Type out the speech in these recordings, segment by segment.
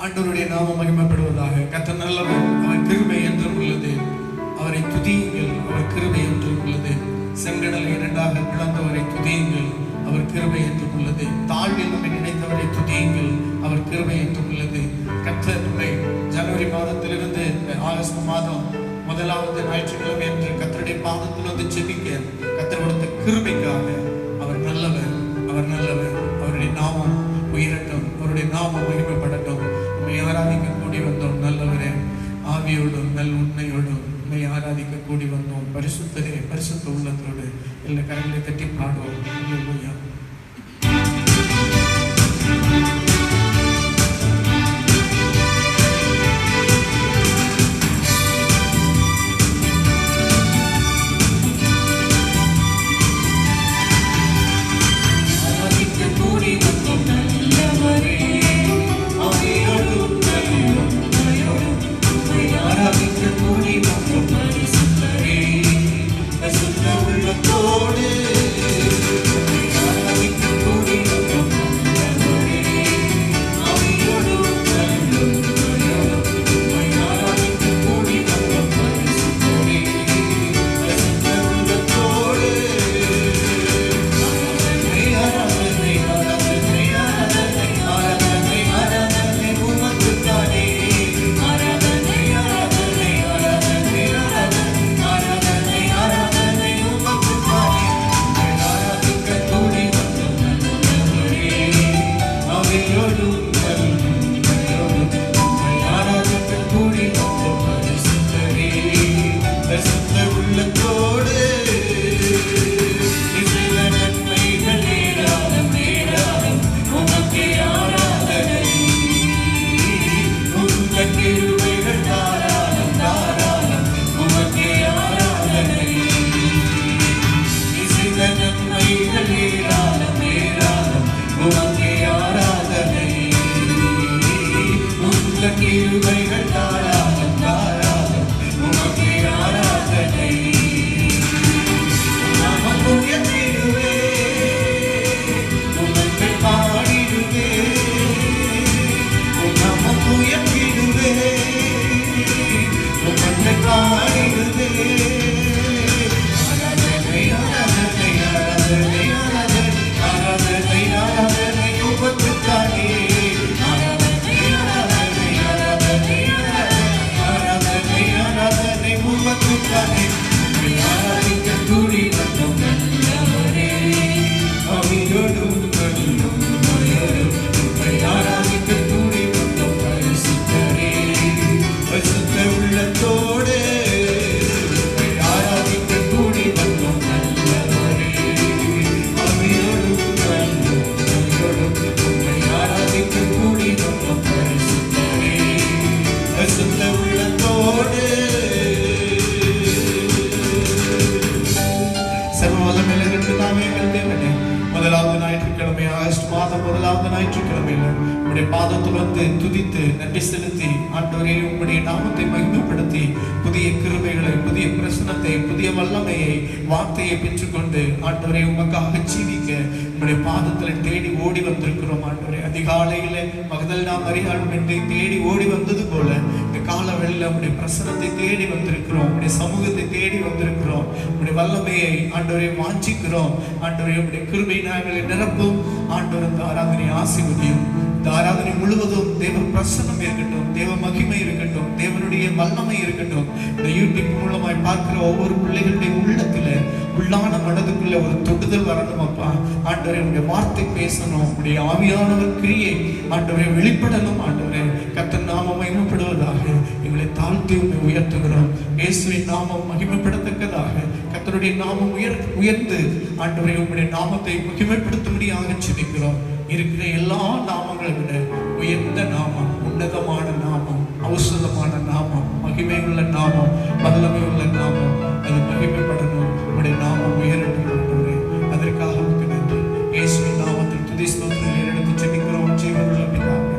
ஆண்டவருடைய நாமம் மகிமைப்படுவதாக. கர்த்தர் நல்லவர், அவர் கிருபை என்றும் உள்ளது. அவரை துதியுங்கள், அவர் கிருபை என்றும் உள்ளது. செங்கடலை இரண்டாக பிளந்தவரை துதியுங்கள், அவர் கிருபை என்றும் உள்ளது. தாழ்வில் நம்மை நினைத்தவரை துதியுங்கள், அவர் கிருபை என்றும் உள்ளது. கர்த்தர் நம்மை ஜனவரி மாதத்திலிருந்து ஆகஸ்ட் மாதம் முதலாவது ஞாயிற்றுக்கிழமை என்று கர்த்தருடைய பாதத்தில் வந்து ஜெபிக்க கர்த்தர் கொடுத்த கிருபைக்காக அவர் நல்லவர், அவர் நல்லவர். அவருடைய நாமம் உயரட்டும், அவருடைய நாமம் மகிமைப்படட்டும். உண்மை ஆராதிக்க கூடி வந்தோம் நல்லவரே, ஆவியோடும் நல் உண்மையோடும் உண்மை ஆராதிக்க கூடி வந்தோம். பரிசுத்தரே, பரிசுத்த உள்ளத்தோடு எல்லா கரங்களை தட்டி பாடுவோம். அல்லேலூயா. பாதத்தில் வந்து துதித்து நன்றி செலுத்தி ஆண்டவரே உம்முடைய நாமத்தை மகிமைப்படுத்தி புதிய கிருபைகளை, புதிய பிரசனத்தை, புதிய வல்லமையை, வார்த்தையை பெற்றுக்கொண்டு ஆண்டவரே உமக்காக ஜீவிக்க உம்முடைய பாதத்தில் தேடி ஓடி வந்திருக்கிறோம். ஆண்டவரே அதிகாலையில மகதலேனா மரியாளும் என்னை தேடி ஓடி வந்தது போல இந்த காலவெளியில உம்முடைய பிரசனத்தை தேடி வந்திருக்கிறோம், உம்முடைய சமூகத்தை தேடி வந்திருக்கிறோம். உம்முடைய வல்லமையை ஆண்டவரை வாஞ்சிக்கிறோம். ஆண்டவரே உம்முடைய கிருபை நாங்களை நிரப்பும். ஆண்டவர் இந்த ஆராதனை ஆசீர்வதியும். இந்த ஆராதனை முழுவதும் தேவ பிரசன்னம் இருக்கட்டும், தேவ மகிமை இருக்கட்டும், தேவனுடைய வல்லமை இருக்கட்டும். இந்த யூடியூப் மூலமாய் பார்க்கிற ஒவ்வொரு பிள்ளைகளுடைய உள்ளத்துல, உள்ளான மனதுக்குள்ள ஒரு தொடுதல் வரணும். அப்பா ஆண்டவரே உடைய வார்த்தை பேசணும், உடைய ஆவியானவர் கிரியை ஆண்டவரை வெளிப்படணும். ஆண்டவரே கர்த்தர் நாமம் மகிமைப்படுவதாக எங்களை தாழ்த்தி உயர்த்துகிறோம். இயேசுவின் நாமம் மகிமைப்படத்தக்கதாக கர்த்தருடைய நாமம் உயர்ந்து ஆண்டவரை உங்களுடைய நாமத்தை மகிமைப்படுத்தும்படியாக ஜெபிக்கிறோம். இருக்கிற எல்லா நாமங்களை விட உயர்ந்த நாமம், உன்னதமான நாமம், ஔஷதமான நாமம், மகிமை உள்ள நாமம், வல்லமை உள்ள நாமம், அது மகிமைப்படணும். உங்களுடைய நாமம் உயரட்டும். அதற்காக நன்றி. இயேசுவின் நாமத்தில் துதி ஸ்தோத்திரங்களை எடுத்து ஜெபிக்கிறோம். ஜீவனுள்ள பிதாவே,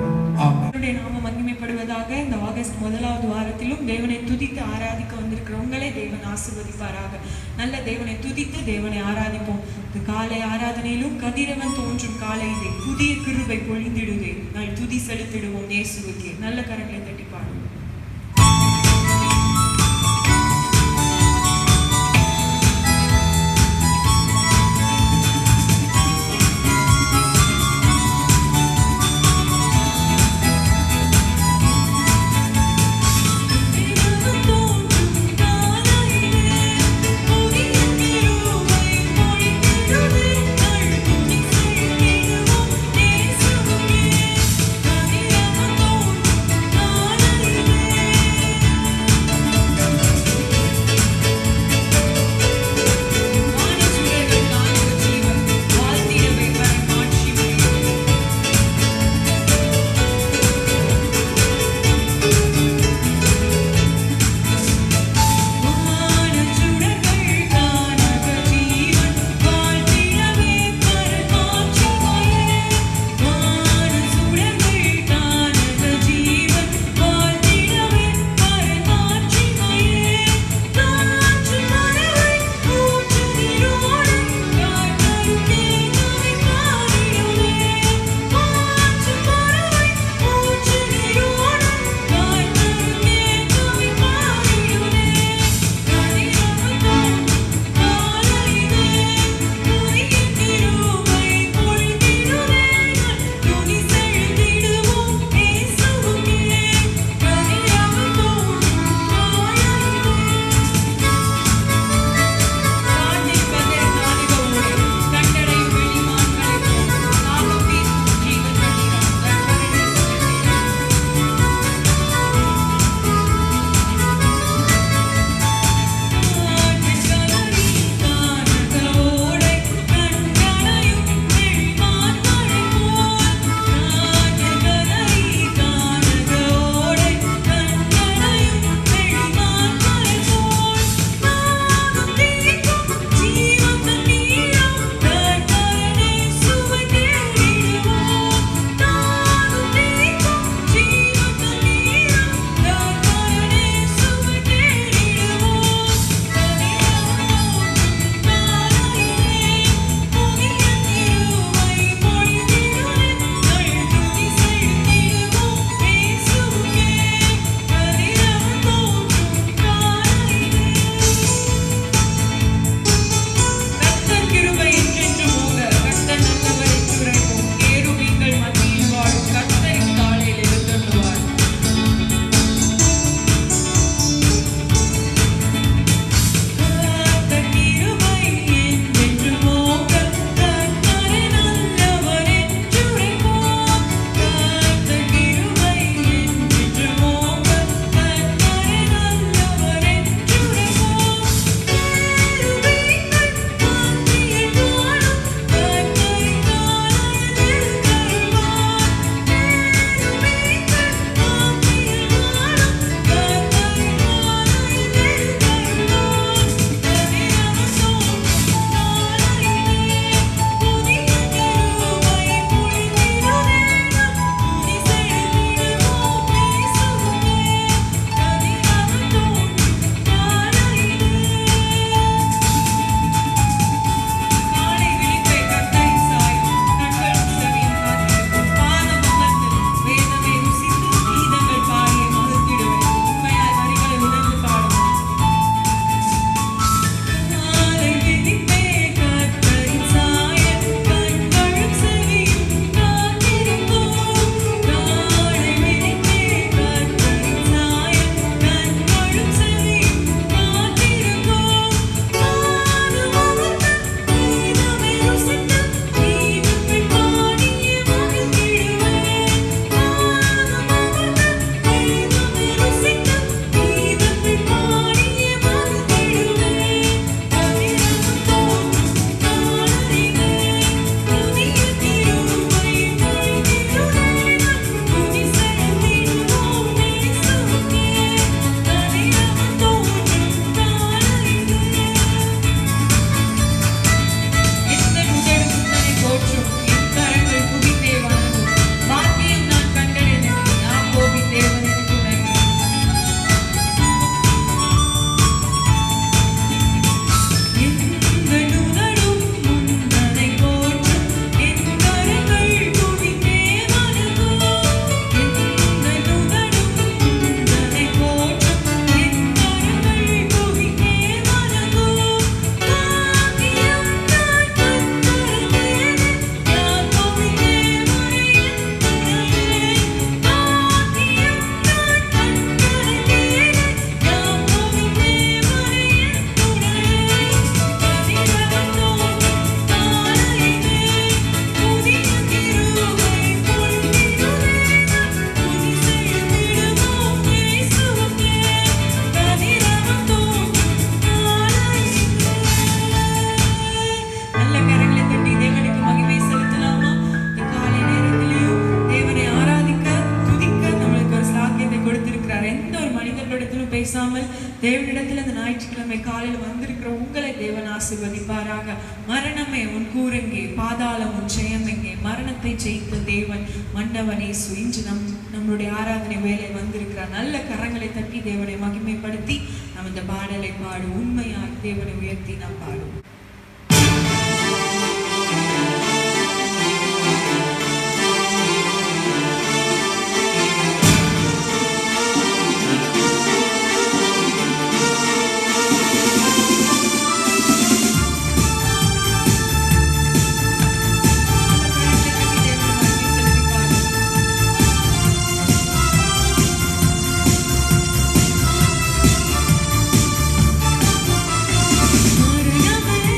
ஆமென். நாமம் மகிமைப்படுவதாக. இந்த ஆகஸ்ட் முதலாவது வாரத்திலும் தேவனை துதித்து ஆராதிக்க வந்திருக்கிற உங்களை தேவன் ஆசீர்வதிப்பாராக. நல்ல தேவனை துதித்து தேவனை ஆராதிப்போம். இந்த காலை ஆராதனையிலும் கதிரவன் தோன்றும் காலையிலே புதிய கிருபை பொழிந்திடுதே. நாள் துதி செலுத்திடுவோம் இயேசுவுக்கே. நல்ல கரங்களை தட்டி பாடுவோம். Thank you. பேசாமல் தேவனிடத்தில் அந்த ஞாயிற்றுக்கிழமை காலையில் வந்திருக்கிற உங்களை தேவன் ஆசீர்வதிப்பாராக. மரணமே உன் கூரெங்கே, பாதாளம் உன் ஜெயமெங்கே, மரணத்தை ஜெயித்த தேவன் மன்னவன் இயேசு இன்று நம்மளுடைய ஆராதனை வேலை வந்திருக்கிறார். நல்ல கரங்களை தட்டி தேவனை மகிமைப்படுத்தி நாம் இந்த பாடலை பாடும். உண்மையாய் தேவனை உயர்த்தி நாம் பாடும். மரணமே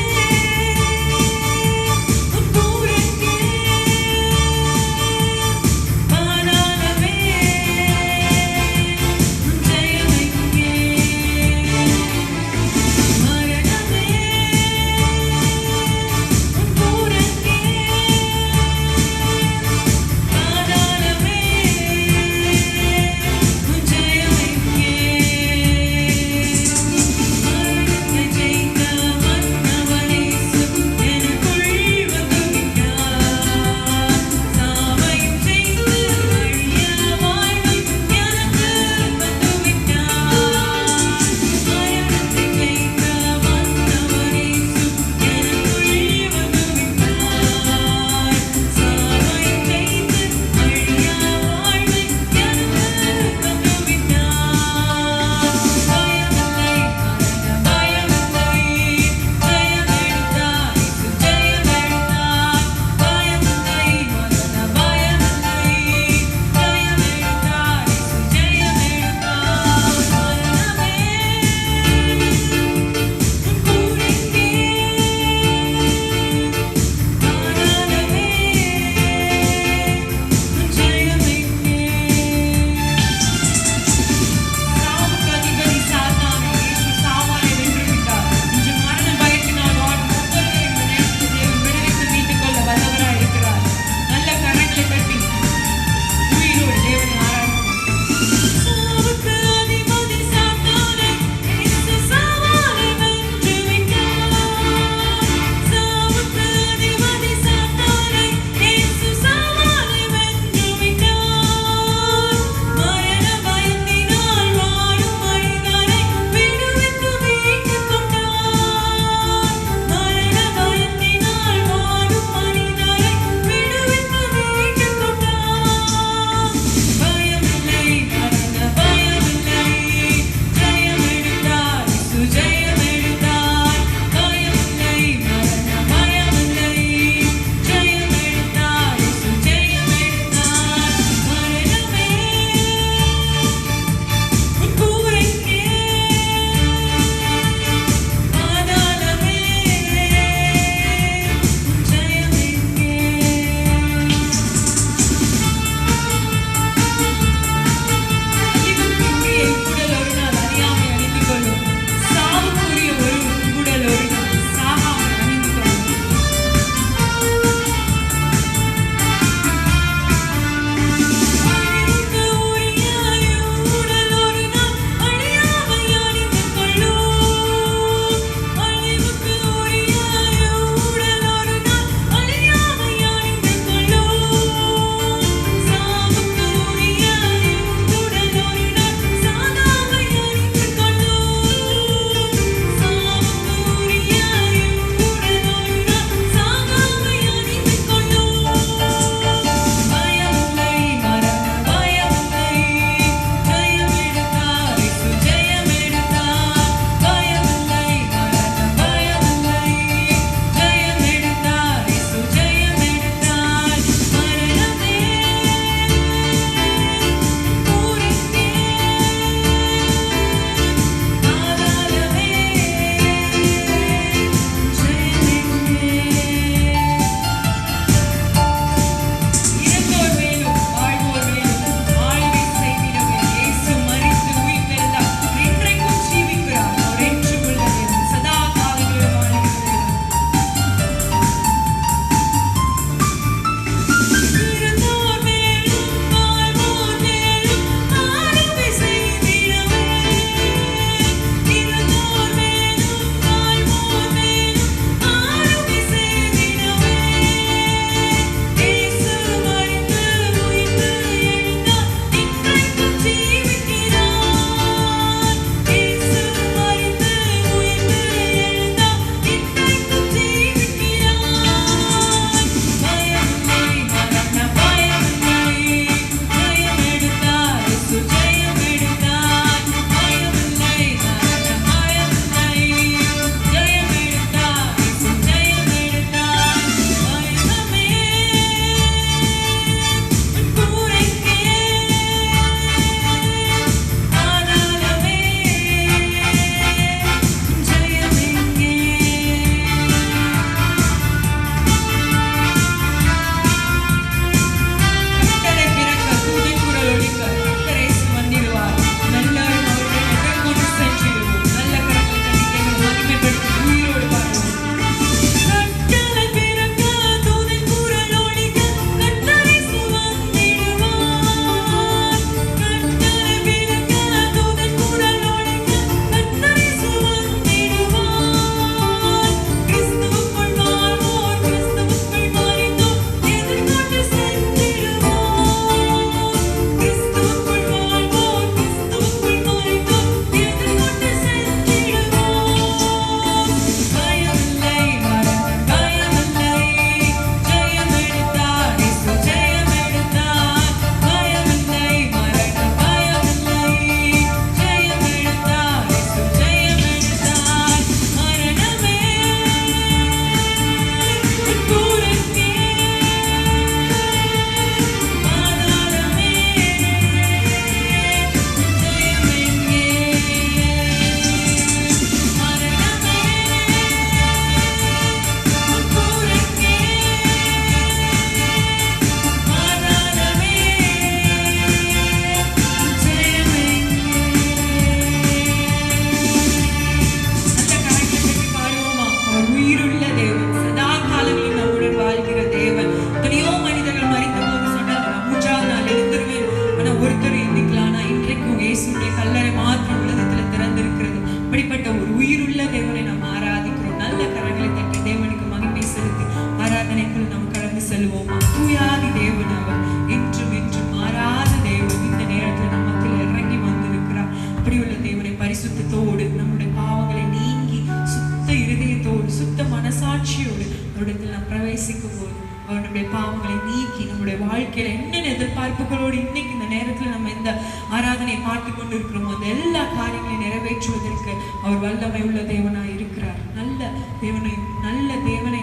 பரிசுத்தத்தோடு நம்முடைய பாவங்களை நீங்கி சுத்த இருதயத்தோடு சுத்த மனசாட்சியோடு அவரிடத்தில் நாம் பிரவேசிக்கும் போது அவர் நம்முடைய பாவங்களை நீக்கி நம்முடைய வாழ்க்கையில என்னென்ன எதிர்பார்ப்புகளோடு இன்னைக்கு இந்த நேரத்துல நம்ம இந்த ஆராதனை பார்த்து கொண்டு இருக்கிறோமோ அந்த எல்லா காரியங்களையும் நிறைவேற்றுவதற்கு அவர் வல்லமை உள்ள தேவனாய் இருக்கிறார். நல்ல தேவனை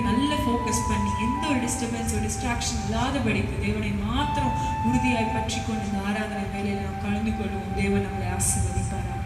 நல்ல ஃபோக்கஸ் பண்ணி எந்த ஒரு டிஸ்ட்ராக்ஷன் இல்லாதபடிக்கு தேவனை மாத்திரம் உறுதியாய் பற்றி கொண்டு இந்த ஆராதனை வேலையில நாம் கலந்து கொள்வோம். தேவன் நம்மளை ஆசீர்வதிப்பாராக.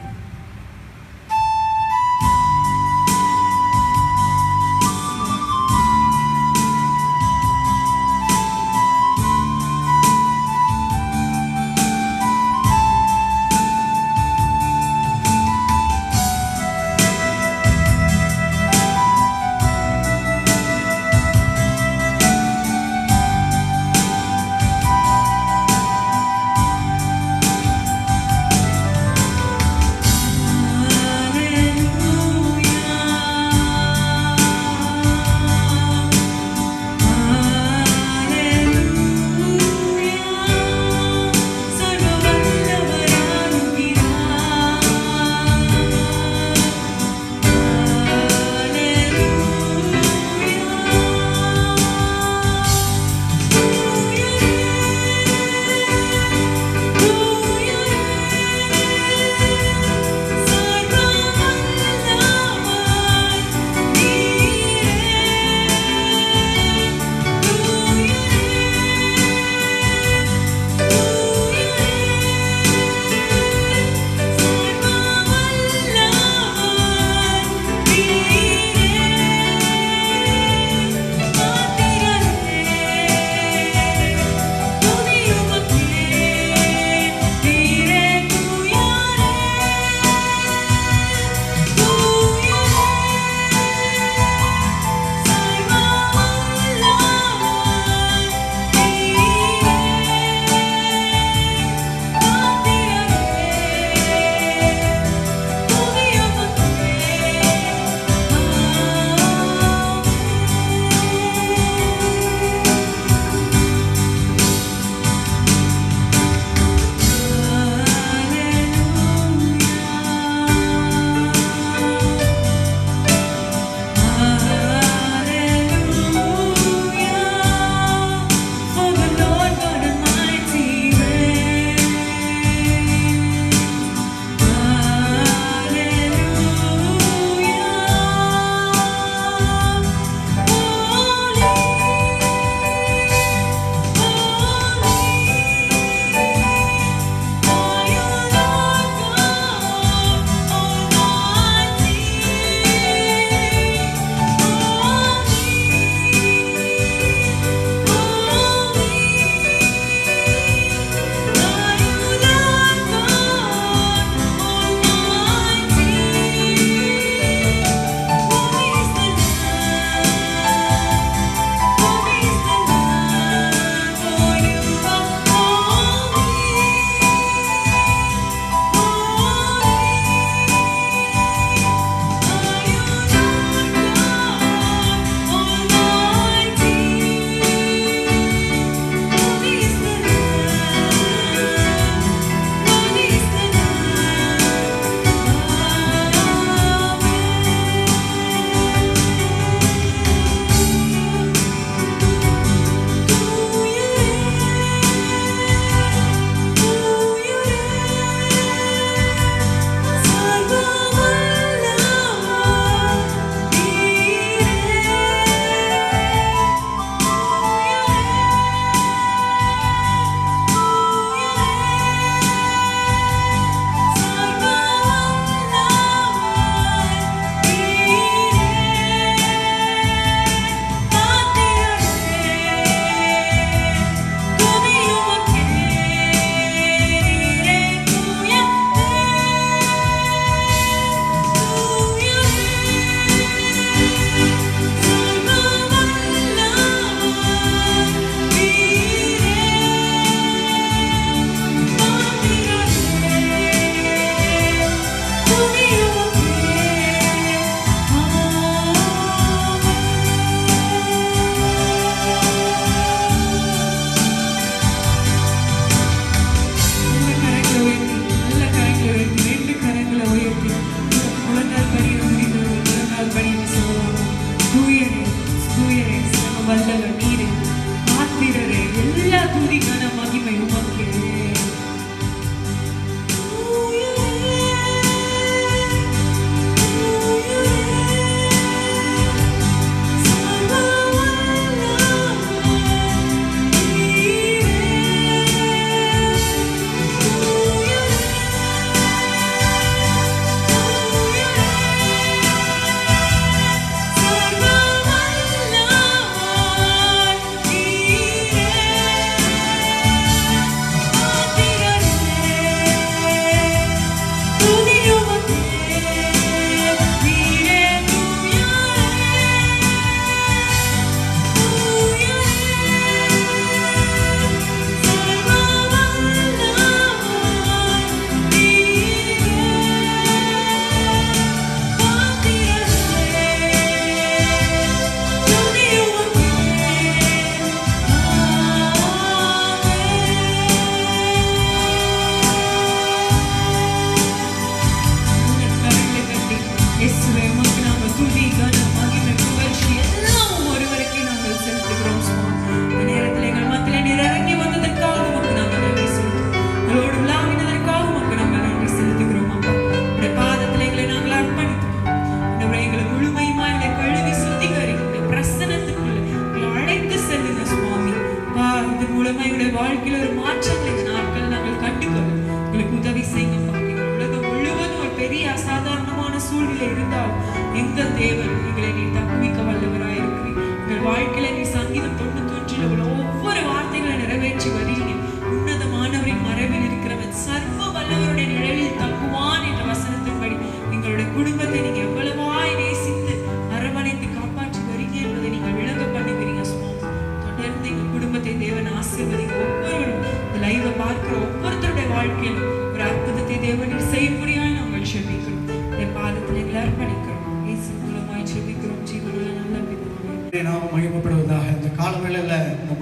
அசாதாரணமான சூழ்நிலை இருந்தால் எங்கள் தேவன் எங்களை நீ தப்புவிக்க வல்லவராய் இருக்கிறீர். எங்கள் வாழ்க்கையில நீ சங்கீதம் 91 உள்ள ஒவ்வொரு வார்த்தைகளை நிறைவேற்றி வருகிறீர். உன்னதமானவரின் மறைவில் இருக்கிறவன் சர்வ வல்லவருடைய நிழலில் தங்குவான் என்ற வசனத்தின்படி எங்களுடைய குடும்பத்தை நீங்க எவ்வளவாய் நேசித்து அரவணைத்து காப்பாற்றி வரீங்க என்பதை நீங்கள் விளங்க பண்ணுகிறீங்க. சுவாமி, தொடர்ந்து எங்க குடும்பத்தை தேவன் ஆசீர்வதிங்க. ஒவ்வொருவரும் இந்த லைவை பார்க்கிற ஒவ்வொருத்தருடைய வாழ்க்கையில் ஒரு அற்புதத்தை தேவனில் செய்யும்படியாய் நாங்கள் ஜெபிக்கிறோம். இந்த பாதத்தில் எங்களை அர்ப்பணிக்கிறோம். இயேசு மூலமாய் ஜெபிக்கிறோம். ஜீவனுள்ள நல்ல பிதாவே, நாம் மகிமைப்படுவதாக. இந்த காலவேளையில இந்த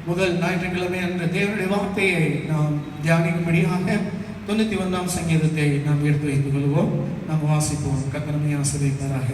முதல் ஞாயிற்றுக்கிழமை என்ற தேவனுடைய வார்த்தையை நாம் தியானிக்கும்படியாக 91ஆம் சங்கீதத்தை நாம் எடுத்து வைத்துக் கொள்வோம். நாம் வாசிப்போம். கர்த்தர் ஆசீர்வதிப்பாராக.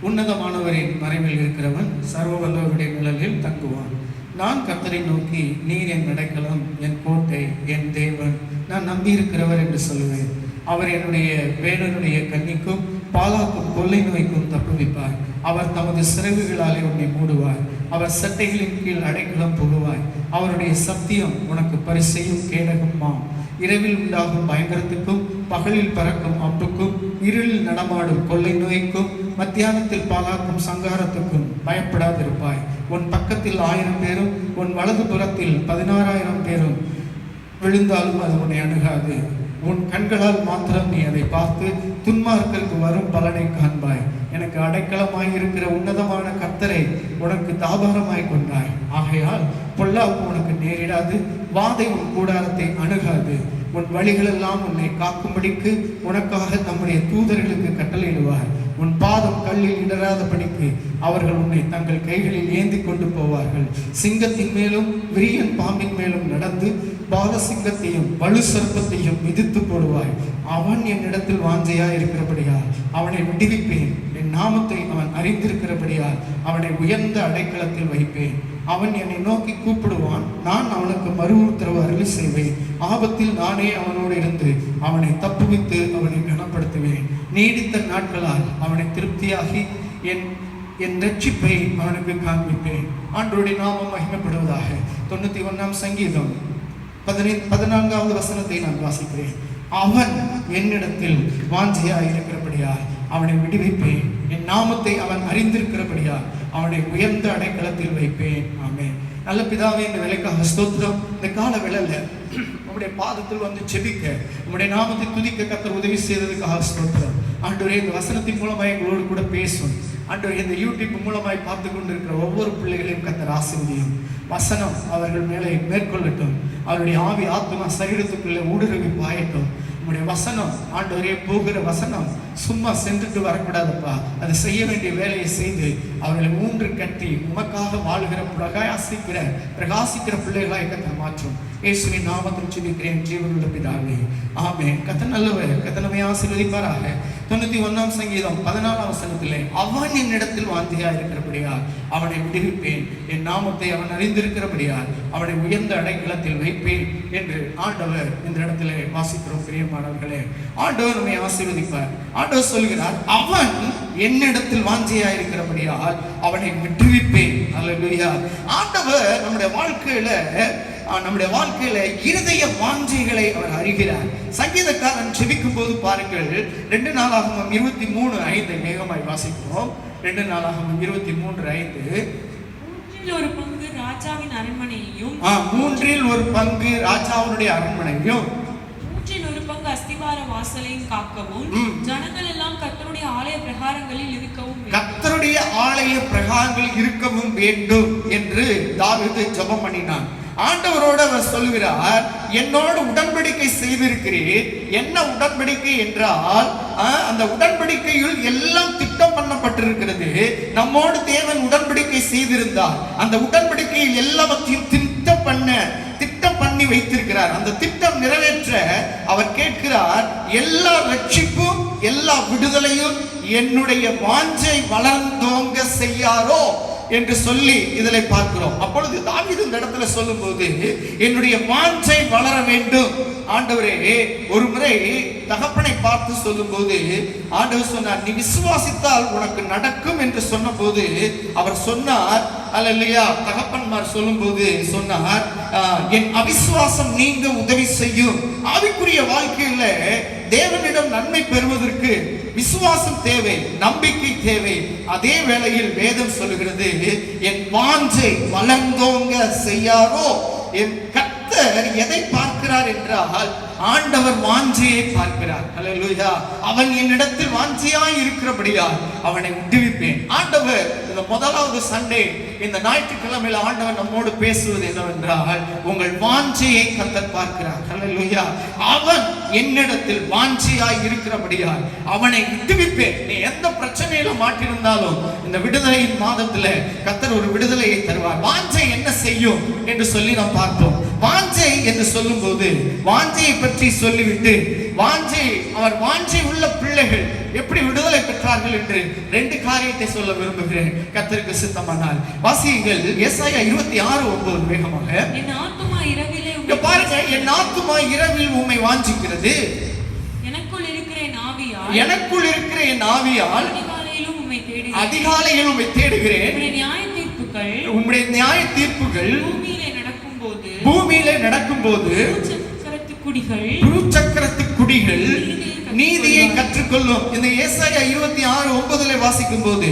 உன்னதமானவரின் மறைவில் இருக்கிறவன் சர்வ வல்லவருடைய நிழலில் தங்குவான். நான் கர்த்தரை நோக்கி, நீர் என் அடைக்கலம், என் கோட்டை, என் தேவன், நான் நம்பியிருக்கிறவர் என்று சொல்லுவேன். அவர் என்னுடைய வேடனுடைய கண்ணிக்கும் பாலாக்கும் கொள்ளை நோய்க்கும் தப்புவிப்பார். அவர் தமது சிறகுகளாலே உன்னை மூடுவார். அவர் சட்டைகளின் கீழ் அடைக்கலம் புகுவாய். அவருடைய சத்தியம் உனக்கு பரிசையும் கேடகமாம். இரவில் உண்டாகும் பயங்கரத்துக்கும் பகலில் பறக்கும் அம்புக்கும் இருளில் நடமாடும் கொள்ளை நோய்க்கும் மத்தியானத்தில் பாலாக்கும் சங்காரத்துக்கும் பயப்படாதிருப்பாய். உன் பக்கத்தில் 1000 பேரும் உன் வலது புறத்தில் 16,000 பேரும் விழுந்தாலும் அது உன்னை அணுகாது. உன் கண்களால் மாத்திரம் நீ அதை பார்த்து துன்மார்க்கருக்கு வரும் பலனை காண்பாய். எனக்கு அடைக்கலமாயிருக்கிற உன்னதமான கர்த்தரை உனக்கு தாபாரமாய் கொண்டாய். ஆகையால் பொல்லாப்பு உனக்கு நேரிடாது, வாதை உன் கூடாரத்தை அணுகாது. உன் வழிகளெல்லாம் உன்னை காக்கும்படிக்கு உனக்காக நம்முடைய தூதர்களுக்கு கட்டளையிடுவார். உன் பாதம் கல்லில் இடராதபடிக்கு அவர்கள் உன்னை தங்கள் கைகளில் ஏந்தி கொண்டு போவார்கள். சிங்கத்தின் மேலும் விரியன் பாம்பின் மேலும் நடந்து பாலசிங்கத்தையும் வலு சர்ப்பத்தையும் மிதித்து போடுவாய். அவன் என்னிடத்தில் வாஞ்சையா இருக்கிறபடியால் அவனை விடுவிப்பேன். என் நாமத்தை அவன் அறிந்திருக்கிறபடியால் அவனை உயர்ந்த அடைக்கலத்தில் வைப்பேன். அவன் என்னை நோக்கி கூப்பிடுவான், நான் அவனுக்கு மறு உத்தரவு அருளி செய்வேன். ஆபத்தில் நானே அவனோடு இருந்து அவனை தப்புவித்து அவனை கனப்படுத்துவேன். நீடித்த நாட்களால் அவனை திருப்தியாகி என் ரட்சிப்பை அவனுக்கு காண்பிப்பேன். ஆண்டவருடைய நாமம் மகிமைப்படுவதாக. 91ஆம் சங்கீதம் 14வது வசனத்தை நான் வாசிக்கிறேன். அவன் என்னிடத்தில் வாஞ்சையாய் இருக்கிறபடியால் அவனை விடுவிப்பேன். என் நாமத்தை அவன் அறிந்திருக்கிறபடியால் அவனை உயர்ந்த அடைக்கலத்தில் வைப்பேன். ஆமென். நல்ல பிதாவே, இந்த வேலைக்காக ஸ்தோத்திரம். இந்த கால வேளையில உம்முடைய பாதத்தில் வந்து செபிக்க, உம்முடைய நாமத்தை துதிக்க கர்த்தர் உதவி செய்ததுக்காக ஸ்தோத்திரம். ஆண்டவரே, இந்த வசனத்தின் மூலமாய் எங்களோடு கூட பேசும். ஆண்டவரே, இந்த யூடியூப் மூலமாய் பார்த்து கொண்டிருக்கிற ஒவ்வொரு பிள்ளைகளையும் கர்த்தர் ஆசீர்வதியும். வசனம் அவர்கள் மேலே மேற்கொள்ளட்டும். அவருடைய ஆவி ஆத்மா சரீரத்துக்குள்ளே ஊடுருவி பாயட்டும். உங்களுடைய வசனம் ஆண்டவரே, போகிற வசனம் சும்மா சென்றுட்டு வரக்கூடாதுப்பா. அதை செய்ய வேண்டிய வேலையை செய்து அவர்களை ஊன்று கட்டி உமக்காக வாழுகிற பிரகாசிக்கிற பிள்ளைகளாய் கர்த்தர் மாற்றும். இயேசுவின் நாமத்தில் ஜெபிக்கிறேன் ஜீவனுள்ள பிதாவே, ஆமென். கர்த்தர் நல்லவர். கர்த்தர் நம்மை ஆசீர்வதிப்பாராக. 91ஆம் சங்கீதம் 14ஆம் வசனத்திலே, அவன் என்னிடத்தில் வாஞ்சையா இருக்கிறபடியால் அவனை விடுவிப்பேன். என் நாமத்தை அவன் அறிந்திருக்கிறபடியால் அவனை உயர்ந்த அடைக்கலத்தில் வைப்பேன் என்று ஆண்டவர் இந்த இடத்திலே வாசிக்கிறோம். பிரியமானவர்களே, ஆண்டவர் நம்மை ஆசீர்வதிப்பார். ஆண்டவர் சொல்கிறார், அவன் என்னிடத்தில் வாஞ்சையா இருக்கிறபடியால் அவனை விடுவிப்பேன். அல்லேலூயா. ஆண்டவர் நம்முடைய வாழ்க்கையில இருதய வாஞ்சைகளை அவர் அறிகிறார். சங்கீதக்காரன் ஜெபிக்கும் போது பாருங்கள், 2 நாளாகமம் 23:5 வேகமாய் வாசிக்கிறோம். 2 நாளாகமம் 23:5. ஒரு பங்கு ராஜாவின் அரண்மனையையும், 3 ஒரு பங்கு ராஜாவுடைய அரண்மனையும், 3 ஒரு பங்கு அஸ்திவார வாசலையும் காக்கவும், ஜனங்கள் எல்லாம் கர்த்தருடைய ஆலய பிரகாரங்களில் இருக்கவும் வேண்டும் என்று தாவீது ஜெபம் பண்ணினான். ஆண்டவரோடு அவர் சொல்கிறார், என்னோடு உடன்படிக்கை செய்திருக்கிறீர். என்ன உடன்படிக்கை என்றால், அந்த உடன்படிக்கையில் எல்லாம் திட்டம் பண்ணப்பட்டிருக்கிறது. நம்மோடு தேவன் உடன்படிக்கை செய்திருந்தார். அந்த உடன்படிக்கையில் எல்லாவற்றையும் திட்டம் பண்ணி வைத்திருக்கிறார். அந்த திட்டம் நிறைவேற்ற அவர் கேட்கிறார், எல்லா ரட்சிப்பும் எல்லா விடுதலையும் என்னுடைய வாஞ்சை வளர்ந்தோங்க செய்யாரோ என்று சொல்லி இதில் பார்க்கிறோம். அப்பொழுது தாவீது இந்த இடத்துல சொல்லும் போது, என்னுடைய வாஞ்சை வளர வேண்டும். ஆண்டவரே, ஒரு முறை தகப்பனை பார்த்து சொல்லும் போது ஆண்டவர் சொன்னார், நீ விசுவாசித்தால் உனக்கு நடக்கும் என்று சொன்ன போது அவர் சொன்னார், அல்லேலூயா. தகப்பன்மார் சொல்லும் போது சொன்னார், என் அவிசுவாசம் நீங்க உதவி செய்யும். ஆவிக்குரிய வாழ்க்கையில தேவனிடம் நன்மை பெறுவதற்கு விசுவாசம் தேவை, நம்பிக்கை தேவை. அதே வேளையில் வேதம் சொல்லுகிறது, என் வாஞ்சை வளர்ந்தோங்க செய்யாரோ. என் கர்த்தர் எதை பார்க்கிறார் என்றால் ஆண்டவர் வாஞ்சையை பார்க்கிறார். அல்லேலூயா. அவன் என்னிடத்தில் வாஞ்சையாய் இருக்கிறபடியால் அவனை விடுவிப்பேன். ஆண்டவர் இந்த முதலாவது சண்டே, இந்த ஞாயிற்றுக்கிழமையில ஆண்டவர் நம்மோடு பேசுவது என்னவென்றால், உங்கள் வாஞ்சையை கர்த்தர் பார்க்கிறார். அல்லேலூயா. அவன் என்னிடத்தில் வாஞ்சையாய் இருக்கிறபடியால் அவனை விடுவிப்பேன். நீ எந்த பிரச்சனையில மாட்டிருந்தாலும் இந்த விடுதலையின் மாதத்துல கர்த்தர் ஒரு விடுதலையை தருவார். வாஞ்சை என்ன செய்யும் என்று சொல்லி நாம் பார்த்தோம். வாஞ்சை என்று சொல்லும் போது வாஞ்சையை பற்றி சொல்லிவிட்டு, அவர் வாஞ்சை உள்ள பிள்ளைகள் எப்படி விடுதலை பெற்றார்கள் என்று 2 காரியத்தை சொல்ல விரும்புகிறேன், கர்த்தருக்கு சித்தமானால். வாசியுங்கள் ஏசாயா 26:9 வேகமாக. என் ஆத்துமா இரவிலே பாருங்க, என் ஆத்துமா இரவில் உம்மை வாஞ்சிக்கிறது. எனக்குள் இருக்கிற என் ஆவியால் அதிகாலையில் உம்மை தேடுகிறேன். உம்முடைய நியாய தீர்ப்புகள் பூமியிலே நடக்கும்போது சக்கரத்து குடிகள் நீதியை கற்றுக்கொள்ளும். இந்த ஏசாயா 26:9 வாசிக்கும் போது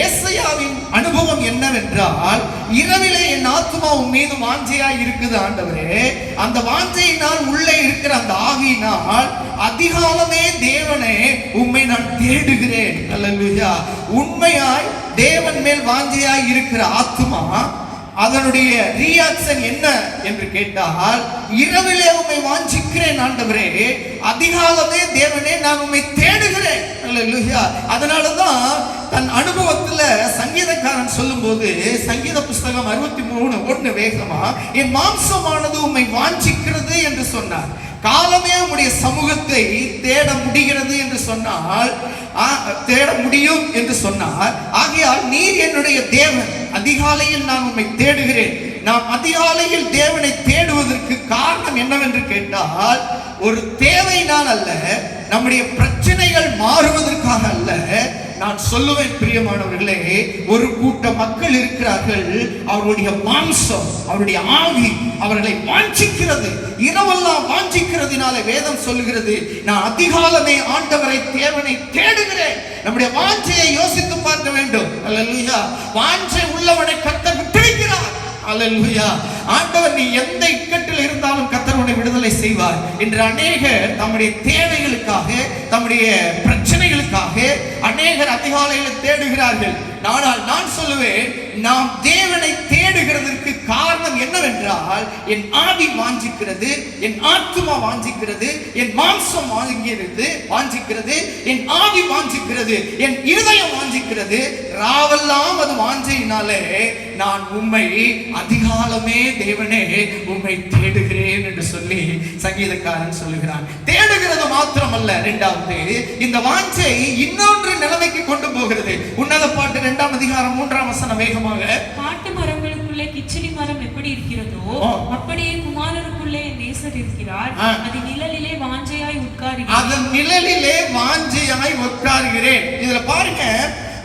ஏசாயாவின் அனுபவம் என்னவென்றால், இரவிலே என் ஆத்துமா உன் மீது வாஞ்சையாய் இருக்குது ஆண்டவரே. அந்த வாஞ்சையினால் உள்ளே இருக்கிற அந்த ஆவியினால் அதிகாலமே தேவனே உம்மை நான் தேடுகிறேன். அல்லேலூயா. உண்மையாய் தேவன் மேல் வாஞ்சையாய் இருக்கிற ஆத்துமா அதனுடைய ரியாக்ஷன் என்ன என்று கேட்டால், இரவிலே உம்மை வாஞ்சிக்கிறேன் ஆண்டவரே, அதிகாலமே தேவனே நான் உம்மை தேடுகிறேன். அல்லேலூயா. அதனாலதான் தன் அனுபவத்துல சங்கீதக்காரன் சொல்லும் போது, சங்கீத புஸ்தகம் 63:1 வேகமா, என் மாம்சமானது உம்மை வாஞ்சிக்கிறது என்று சொன்னார். காலமே உம்முடைய சமூகத்தை தேட முடிகிறது என்று சொன்னால், தேட முடியும் என்று சொன்னார். ஆகையால் நீர் என்னுடைய தேவன், அதிகாலையில் நான் உம்மை தேடுகிறேன். நாம் அதிகாலையில் தேவனை தேடுவதற்கு காரணம் என்னவென்று கேட்டால், ஒரு தேவையினால் அல்ல, நம்முடைய பிரச்சனைகள் மாறுவதற்காக அல்ல. நான் சொல்லுவேன் பிரியமானவர்களே, ஒரு கூட்ட மக்கள் இருக்கிறார்கள், அவருடைய மாம்சம், அவருடைய ஆவி அவர்களை வாஞ்சிக்கிறது. இரவெல்லாம் வாஞ்சிக்கிறதுனால வேதம் சொல்லுகிறது, நான் அதிகாலமே ஆண்டவரை தேவனை தேடுகிறேன். நம்முடைய வாஞ்சையை யோசித்து பார்க்க வேண்டும். அல்லேலூயா. வாஞ்சை உள்ளவனை கர்த்தர் விடுவிக்கிறார். அல்லேலூயா. ஆண்டவர் நீ எந்த இக்கட்டில் இருந்தாலும் கர்த்தர் உன்னை விடுதலை செய்வார். இன்று அநேகர் தம்முடைய தேவைகளுக்காக, தம்முடைய பிரச்சனைகளுக்காக அநேகர் அதிகாலையில் தேடுகிறார்கள். ஆனால் நான் சொல்லுவேன், நாம் தேவனை தேடுகிறதற்கு காரணம் என்னவென்றால், என் ஆவி வாஞ்சிக்கிறது, என் ஆத்துமா வாஞ்சிக்கிறது, என் மாம்சம் வாஞ்சிக்கிறது, என் ஆவி வாஞ்சிக்கிறது, என் இருதயம் வாஞ்சிக்கிறது. ராவெல்லாம் அது வாஞ்சையினாலே நான் உம்மை அதிகாலமே தேவனே உம்மை தேடுகிறேன் என்று சொல்லி சங்கீதக்காரன் சொல்லுகிறான். தேடுகிறது மாத்திரமல்ல, இரண்டாவது இந்த வாஞ்சை இன்னொன்று நிலைமைக்கு கொண்டு போகிறது. உன்னத பாட்டு 2ஆம் அதிகாரம் 3ஆம் வசனம் வேகமாக. பாட்டு மரங்களுக்குள்ளே கிச்சிலி மரம் எப்படி இருக்கிறதோ அப்படியே குமாரனுக்குள்ளே நேசர் இருக்கிறார். அது நிழலிலே வாஞ்சையாய் உட்காருகிறேன். அதன் நிழலிலே வாஞ்சையாய் உட்காருகிறேன். இதுல பாருங்க,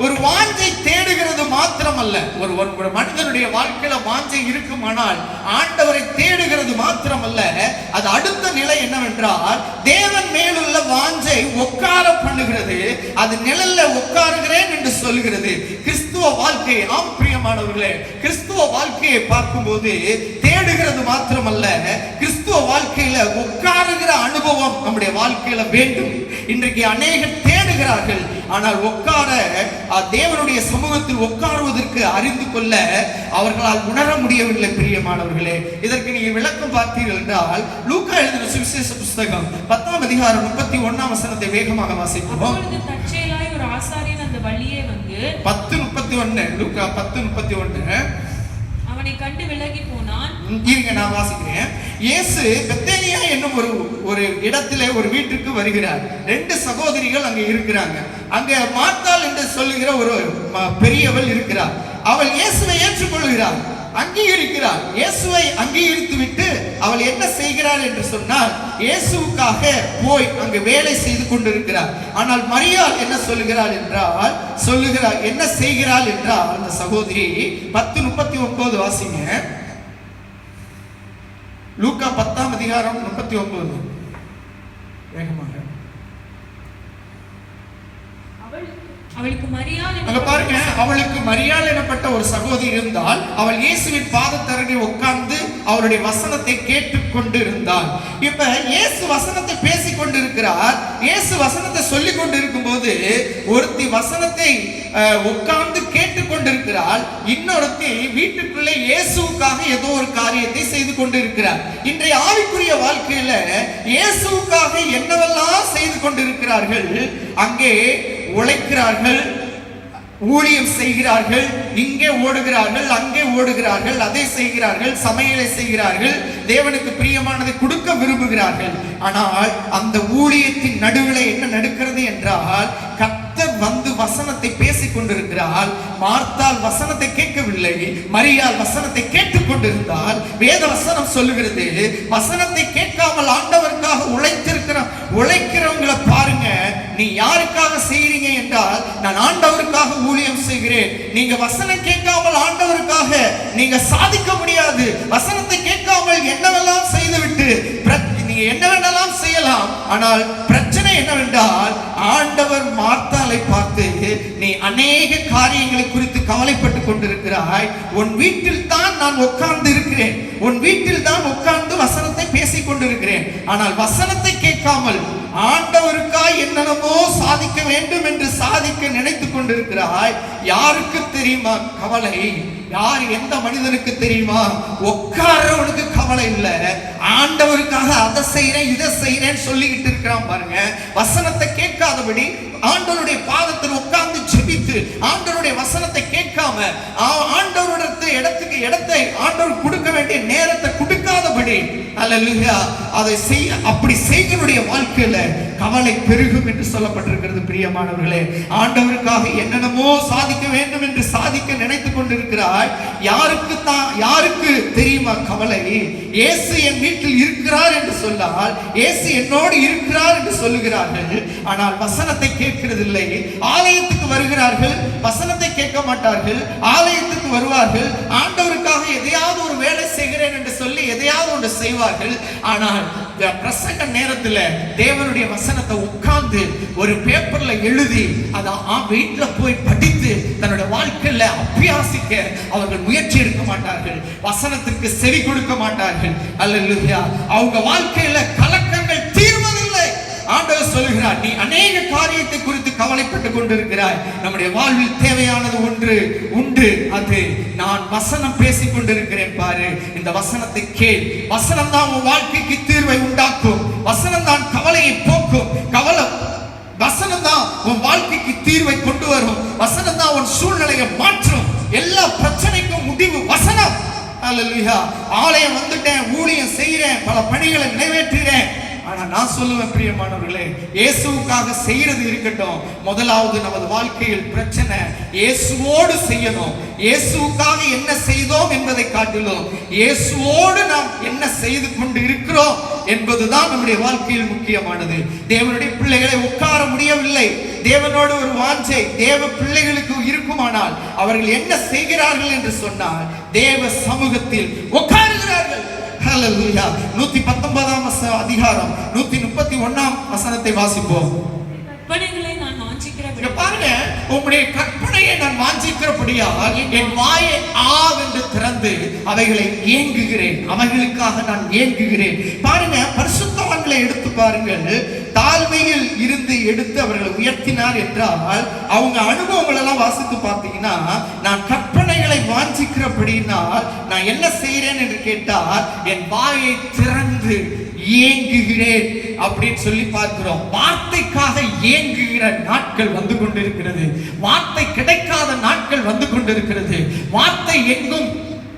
ஒரு வாஞ்சை தேடுகிறது மாத்திரமல்ல, ஒரு மனிதனுடைய வாழ்க்கையில வாஞ்சை இருக்குமானால் ஆண்டவரை தேடுகிறது மாத்திரமல்ல, அது அடுத்த நிலை என்னவென்றால், தேவன் மேலுள்ள வாஞ்சை உட்கார பண்ணுகிறது. அது நிழல்ல உட்காருகிறேன் என்று சொல்கிறது. கிறிஸ்துவ வாழ்க்கை, ஆம் பிரியமானவர்களே, கிறிஸ்துவ வாழ்க்கையை பார்க்கும்போது தேடுகிறது மாத்திரமல்ல, கிறிஸ்துவ வாழ்க்கையில உட்காருகிற அனுபவம் நம்முடைய வாழ்க்கையில வேண்டும். இன்றைக்கு அநேகர் தேடுகிறார்கள், ஆனால் உட்கார, தேவனுடைய சமூகத்தில் உட்காருவதற்கு அறிந்து கொள்ள அவர்களால் உணர முடியவில்லை. பிரியமானவர்களே, இதற்கு நீங்க விளக்கம் பார்த்தீர்கள் என்றால், லூக்கா எழுதின சுவிசேஷ புஸ்தகம் 10ஆம் அதிகாரம் 31ஆம் வசனத்தை வேகமாக வாசிப்போம். தற்செயலாய் ஒரு ஆசாரியன் அந்த வழியே வந்து 10:31, லூக்கா 10:31, அவனை கண்டு விலகி போனான். இங்க நான் வாசிக்கிறேன். இயேசு பெத்தேனியா என்னும் ஒரு இடத்திலே ஒரு வீட்டுக்கு வருகிறார். 2 சகோதரிகள் அங்கே இருக்கிறாங்க. அங்க மார்த்தாள் என்று சொல்லுகிற ஒரு பெரியவள் இருக்கிறார். அவள் இயேசுவை ஏற்றுக்கொள்கிறார், அங்கீகரிக்கிறார். இயேசுவை அங்கீகரித்து விட்டு அவள் என்ன செய்கிறாள் என்று சொன்னால், இயேசுவுக்காக போய் அங்கு வேலை செய்து கொண்டிருக்கிறார். ஆனால் மரியாள் என்ன சொல்லுகிறாள் என்றால், என்ன செய்கிறாள் என்றால், அந்த சகோதரி 10:39 வாசிங்க. லூக்கா 10ஆம் அதிகாரம் 39 வேகமாக. அவளுக்கு மரியாள் அங்க பாருங்க, அவளுக்கு மரியாள் எனப்பட்ட ஒரு சகோதரி இருந்தால், அவள் இயேசுவின் பாதத்தருகே உட்கார்ந்து அவருடைய வசனத்தை கேட்டுக்கொண்டு இருந்தாள். இப்ப இயேசு வசனத்தை பேசிக் கொண்டிருக்கிறார். இயேசு வசனத்தை சொல்லிக் கொண்டிருக்கும் போது ஒருத்தி வசனத்தை உட்கார்ந்து கேட்டுக்கொண்டிருக்கிறாள், இன்னொருத்தி வீட்டுக்குள்ளே இயேசுவுக்காக ஏதோ ஒரு காரியத்தை செய்து கொண்டிருக்கிறார். இன்றைய ஆவிக்குரிய வாழ்க்கையில இயேசுவுக்காக என்னவெல்லாம் செய்து கொண்டிருக்கிறார்கள். அங்கே உழைக்கிறார்கள், ஊழியம் செய்கிறார்கள், இங்கே ஓடுகிறார்கள், அங்கே ஓடுகிறார்கள், அதை செய்கிறார்கள், சமையலை செய்கிறார்கள், தேவனுக்கு பிரியமானதை கொடுக்க விரும்புகிறார்கள். ஆனால் அந்த ஊழியத்தின் நடுவில் என்ன நடக்கிறது என்றால், கர்த்தர் வந்து வசனத்தை பேசிக் கொண்டிருக்கிறாள். மார்த்தாள் வசனத்தை கேட்கவில்லை, மரியாள் வசனத்தை கேட்டுக் கொண்டிருந்தால். வேத வசனம் சொல்லுகிறது, வசனத்தை கேட்காமல் ஆண்டவருக்காக உழைக்கிறவங்களை பாருங்க. நீ யாருக்காக செய்றீங்க என்றால், நான் ஆண்டவருக்காக ஊழியம் செய்கிறேன். நீங்க வசனம் கேட்காமல் ஆண்டவருக்காக நீங்க சாதிக்க முடியாது. வசனத்தை கேட்காமல் என்னவெல்லாம் செய்துவிட்டு நீங்க என்ன வேணாலும் செய்யலாம். ஆனால் பிரச்சனை என்னவென்றால், ஆண்டவர் மார்த்தாளை பார்த்து, நீ அநேக காரியங்களை குறித்து கவலைப்பட்டு கொண்டிருக்கிறாய். உன் வீட்டில் தான் நான் உட்கார்ந்து இருக்கிறேன், உன் வீட்டில் தான் உட்கார்ந்து வசனத்தை பேசிக் கொண்டிருக்கிறேன். ஆனால் வசனத்தை கேட்காமல் ஆண்டவருக்காய் என்னென்னமோ சாதிக்க வேண்டும் என்று சாதிக்க நினைத்துக் கொண்டிருக்கிறாய். யாருக்கு தெரியுமா கவலை? யார் எந்த மனிதனுக்கு தெரியுமா? உட்கார்றவனுக்கு கவலை இல்லை, ஆண்டவருக்காக அதை செய்யறேன் இதை செய்யறேன்னு சொல்லிக்கிட்டு இருக்கிறான் பாருங்க. வசனத்தை கேட்காதபடி ஆண்டவருடைய பாதத்தில் உட்கார்ந்து ஜெபித்து ஆண்டவருடைய வசனத்தை கேட்காம ஆண்டவருடைய இடத்தை ஆண்டவர் கொடுக்க வேண்டிய நேரத்தை கொடுக்காதபடி, அல்லேலூயா, அதை செய்ய அப்படி செய்தவருடைய வாழ்க்கையில கவலை பெருகும் என்று சொல்லப்பட்டிருக்கிறது. பிரியமானவர்களே, ஆண்டவருக்காக என்னென்னமோ சாதிக்க வேண்டும் என்று சாதிக்க நினைத்துக் கொண்டிருக்கிறாய். யாருக்கு தெரியுமா கவலை? இயேசு என் வீட்டில் இருக்கிறார் என்று சொன்னால், இயேசு என்னோடு இருக்கிறார் என்று சொல்லுகிறார்கள். ஆனால் வசனத்தை கேட்கிறதில்லை. ஆலயத்துக்கு வருகிறார்கள், வசனத்தை கேட்க மாட்டார்கள். ஆலயத்துக்கு வருவார்கள், ஆண்டவருக்காக எதையாவது ஒரு வேலை செய்கிறேன் என்று சொல்லி எதையாவது ஒன்று செய்வார்கள். ஆனால் பிரசங்க நேரத்தில் தேவனுடைய வசனத்தை உட்கார்ந்து ஒரு பேப்பர்ல எழுதி அதை வீட்டுல போய் படித்து தன்னுடைய வாழ்க்கையில அபியாசிக்க அவர்கள் முயற்சி எடுக்க மாட்டார்கள். வசனத்திற்கு செவி கொடுக்க மாட்டார்கள். அல்லேலூயா, அவங்க வாழ்க்கையில கலக்கங்கள் தீர்வதில்லை. ஆண்டவர் சொல்கிறார், நீ அநேக காரியத்தை குறித்து கவலைப்பட்டுக் கொண்டிருக்கிறாய். நம்முடைய வாழ்வில் தேவையானது ஒன்று உண்டு, அது நான் வசனம் பேசிக் கொண்டிருக்கிறேன் பாரு. இந்த வசனத்தை கேள். வசனம் தான் உன் வாழ்க்கைக்கு தீர்வை உண்டாக்கும். வசனம் தான் கவலையை போக்கும். வசனம் தான் உன் வாழ்க்கைக்கு தீர்வை கொண்டு வரும். வசனம் தான் உன் சூழ்நிலையை மாற்றும். எல்லா பிரச்சனைக்கும் முடிவு வசனம். அல்லேலூயா. ஆலயம் வந்துட்டேன், ஊழியம் செய்யறேன், பல பணிகளை நிறைவேற்றுகிறேன். ஆனா நான் சொல்லுவேன் பிரியமானவர்களே, இயேசுவுக்காக செய்யறது இருக்கட்டும். முதலாவது நமது வாழ்க்கையில் பிரச்சனை இயேசுவோடு செய்யணும். இயேசுவுக்காக என்ன செய்தோம் என்பதை காட்டிலும் இயேசுவோடு நாம் என்ன செய்து கொண்டு இருக்கிறோம் என்பதுதான் நம்முடைய வாழ்க்கையில் முக்கியமானது. தேவனுடைய பிள்ளைகளை உட்கார முடியவில்லை. தேவனோடு ஒரு வாஞ்சை தேவ பிள்ளைகளுக்கு இருக்குமானால் அவர்கள் என்ன செய்கிறார்கள் என்று சொன்னால், தேவ சமூகத்தில் உட்காருகிறார்கள். ஹல்லேலூயா. 119 அதிகாரம் 131 வசனத்தை வாசிப்போம். கற்பனைகளை நான் வாஞ்சிக்கிறபடி, பாருங்க, உம்முடைய கற்பனையை நான் வாஞ்சிக்கிறபடியால் என் வாயை ஆவென்று திறந்து அவைகளை ஏங்குகிறேன், அவைகளுக்காக நான் ஏங்குகிறேன். பாருங்க, பரிசுத்தவான்களை எடுத்து பாருங்கள். தாழ்மையில் இருந்து எடுத்து அவர்களை உயர்த்தினார் என்றால் அவங்க அனுபவங்கள் எல்லாம் வாசித்து பார்த்தீங்கன்னா, நான் கற்பனைகளை வாஞ்சிக்கிறபடினால் நான் என்ன செய்கிறேன் என்று கேட்டால், என் வாயை திறந்து ஏங்குகிறேன் அப்படின்னு சொல்லி பார்க்கிறோம். வார்த்தைக்காக ஏங்குகிற நாட்கள் வந்து கொண்டிருக்கிறது. வார்த்தை கிடைக்காத நாட்கள் வந்து கொண்டிருக்கிறது. வார்த்தை எங்கும்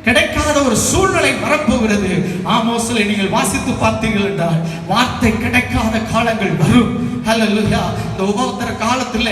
கிடைக்காத ஒரு சூழ்நிலை வரப்போகிறது. ஆமோஸ்ல நீங்கள் வாசித்து பார்த்தீர்கள் என்றால் வார்த்தை கிடைக்காத காலங்கள் வரும். ஹல்லேலூயா. இந்த உபத்திர காலத்துல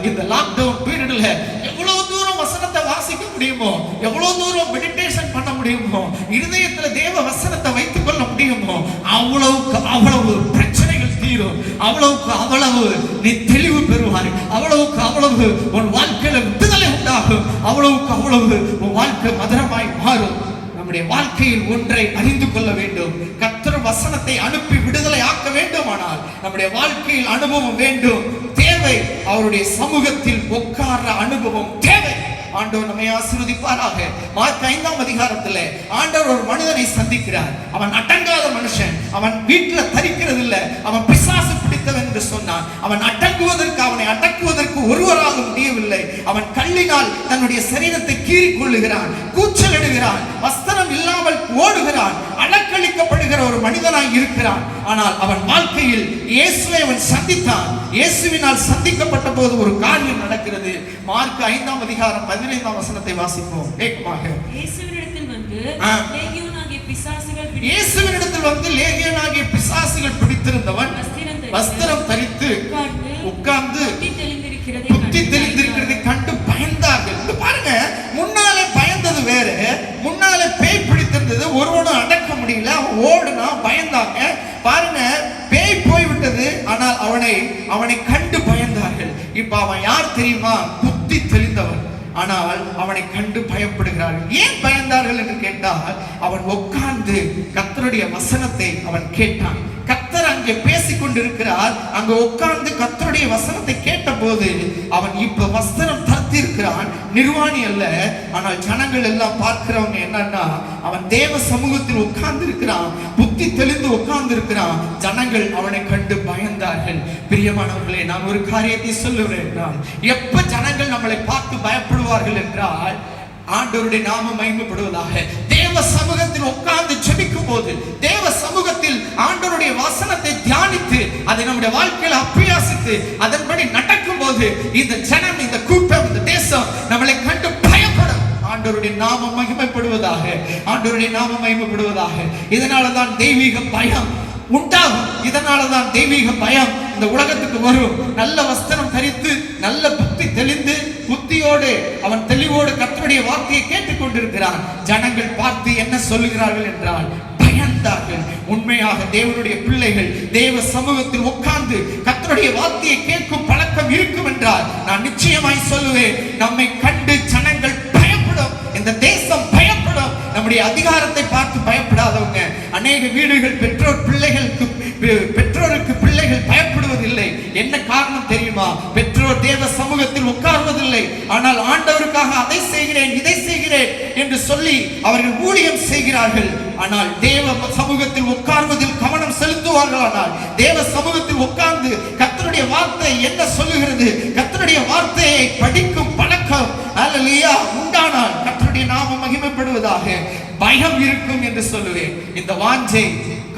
இந்த லாக்டவுன் பீரியட்ல எவ்வளவு தூரம் வசனத்தை வாசிக்க முடியுமோ, எவ்வளவு தூரம் மெடிடேஷன் பண்ண முடியுமோ, இருதயத்துல தேவ வசனத்தை வைத்துக் கொள்ள முடியுமோ, அவ்வளவுக்கு அவ்வளவு பிரச்சனைகள் தீரும். அவ்வளவுக்கு அவ்வளவு நீ தெளிவு பெறுவாய். அவ்வளவுக்கு அவ்வளவு உன் வாழ்க்கையில விடுதலை உண்டாகும். அவ்வளவுக்கு அவ்வளவு உன் வாழ்க்கை மதுரமாய் மாறும். நம்முடைய வாழ்க்கையில் ஒன்றை அறிந்து கொள்ள வேண்டும். கர்த்தர் வசனத்தை அனுப்பி விடுதலை ஆக்க வேண்டுமானால் நம்முடைய வாழ்க்கையில் அனுபவம் வேண்டும், தேவை. அவருடைய சமூகத்தில் உட்கார்ற அனுபவம் தேவை. ஆண்டவர் நம்மை ஆசீர்வதிப்பாராக. மார்க் 5ஆம் அதிகாரத்தில் ஆண்டவர் ஒரு மனிதனை சந்திக்கிறார். அவன் அடங்காத மனுஷன், அவன் வீட்டுல தரிக்கிறது இல்லை, அவன் பிசாசு பிடித்தவன் என்று சொன்னான். அவன் அவனை அடக்குவதற்கு ஒருவராக முடியவில்லை. அவன் கல்லினால் தன்னுடைய சரீரத்தை கீறிக் கொள்ளுகிறான், கூச்சலிடுகிறான், வஸ்திரம் இல்லாமல் ஓடுகிறான், அலக்களிக்கப்படுகிற ஒரு மனிதனாய் இருக்கிறான். ஆனால் அவன் வாழ்க்கையில் இயேசுவை அவன் சந்தித்தான். இயேசுவினால் சந்திக்கப்பட்ட போது ஒரு காரியம் நடக்கிறது. மார்க் 5ஆம் அதிகாரம் 15ஆம் வசனத்தை வாசிப்போம் வேகமாக. இயேசுவினிடத்தில் வந்து லேகியோனாகிய பிசாசுகள் பிடித்திருந்தவன் வஸ்திரம் தரித்து உட்கார்ந்து புத்தி தெளிந்திருக்கிறதை கண்டு பயந்தார்கள். பாருங்க, முன்னாலே பயந்தது வேற, முன்னாலே பேய் பிடித்திருந்தது, ஒருவனும் அடக்க முடியல, அவன் ஓடுனா, பயந்தாங்க. பாருங்க, பேய் போய்விட்டது, ஆனால் அவனை கண்டு பயந்தார்கள். இப்ப அவன் யார் தெரியுமா? புத்தி தெளிந்தவன். ஆனால் அவனை கண்டு பயப்படுகிறார்கள். ஏன் பயந்தார்கள் என்று கேட்டால், அவன் உட்கார்ந்து கர்த்தருடைய வசனத்தை அவன் கேட்டான். கர்த்தர் அங்கே பேசிக் கொண்டிருக்கிறார். அங்க உட்கார்ந்து கர்த்தருடைய வசனத்தை கேட்ட போது அவன் இப்ப வஸ்திரம் தரித்து இருக்கிறான். நிர்வாணி அல்ல. ஆனால் ஜனங்கள் எல்லாம் பார்க்கிறவங்க என்னன்னா, அவன் தேவ சமூகத்தில் உட்கார்ந்து இருக்கிறான், புத்தி தெளிந்து உட்கார்ந்து இருக்கிறான். ஜனங்கள் அவனை கண்டு பயந்தார்கள். பிரியமானவர்களே, நான் ஒரு காரியத்தை சொல்லுகிறேன். எப்ப ஜனங்கள் நம்மளை பார்த்து பயப்படுவார்கள் என்றால், ஆண்டவருடைய நாமம் மகிமைப்படுவதாக. தேவ சமூகத்தில் உட்கார்ந்து ஜெபிக்கும் போது, தேவ சமூகத்தில் ஆண்டவருடைய வசனத்தை தியானித்து அதை நம்முடைய வாழ்க்கையில் அபியாசித்து அதன்படி நடக்கும் போது, இந்த ஜனம், இந்த கூட்டம், இந்த தேசம் நம்மளை கண்டு பயப்படும். ஆண்டவருடைய நாமம் மகிமைப்படுவதாக. ஆண்டவருடைய நாமம் மகிமைப்படுவதாக. இதனாலதான் தெய்வீக பயம் உண்டாகும். இதனாலதான் தெய்வீக பயம் இந்த உலகத்துக்கு வரும். நல்ல வஸ்திரம் தரித்து, நல்ல புத்தி தெளிந்து, புத்தியோடு அவன் தெளிவோடு கர்த்தருடைய வார்த்தையை கேட்டுக் கொண்டிருக்கிறான். ஜனங்கள் பார்த்து என்ன சொல்லுகிறார்கள் என்றால் பயந்தார்கள். உண்மையாக தேவனுடைய பிள்ளைகள் தேவ சமூகத்தில் உட்கார்ந்து கர்த்தருடைய வார்த்தையை கேட்கும் பழக்கம் இருக்கும் என்றால், நான் நிச்சயமாய் சொல்லுவேன், நம்மை கண்டு ஜனங்கள் பயப்படும். இந்த தேசம் பயப்படும். நம்முடைய அதிகாரத்தை பார்த்து பயப்படாதவங்க அநேக வீடுகள் பெற்றோருக்கு பிள்ளைகள் பயப்படுவதில்லை. என்ன காரணம் தெரியுமா? பெற்றோர் தேவ சமூகத்தில் உட்கார்வதில்லை. ஆனால் ஆண்டவருக்காக அதை செய்கிறேன், இதை செய்கிறேன் என்று சொல்லி அவர்கள் ஊழியம் செய்கிறார்கள். ஆனால் தேவ சமூகத்தில் உட்கார்வதில் கவனம் செலுத்துவார்கள். ஆனால் தேவ சமூகத்தில் உட்கார்ந்து கர்த்தருடைய வார்த்தை என்ன சொல்லுகிறது, கர்த்தருடைய வார்த்தையை படிக்கும் பழக்கம் அல்லேலூயா உண்டானால் கர்த்தருடைய நாமம் மகிமைப்படுவதாக. பயம் இருக்கும் என்று சொல்லுவேன். இந்த வாஞ்சை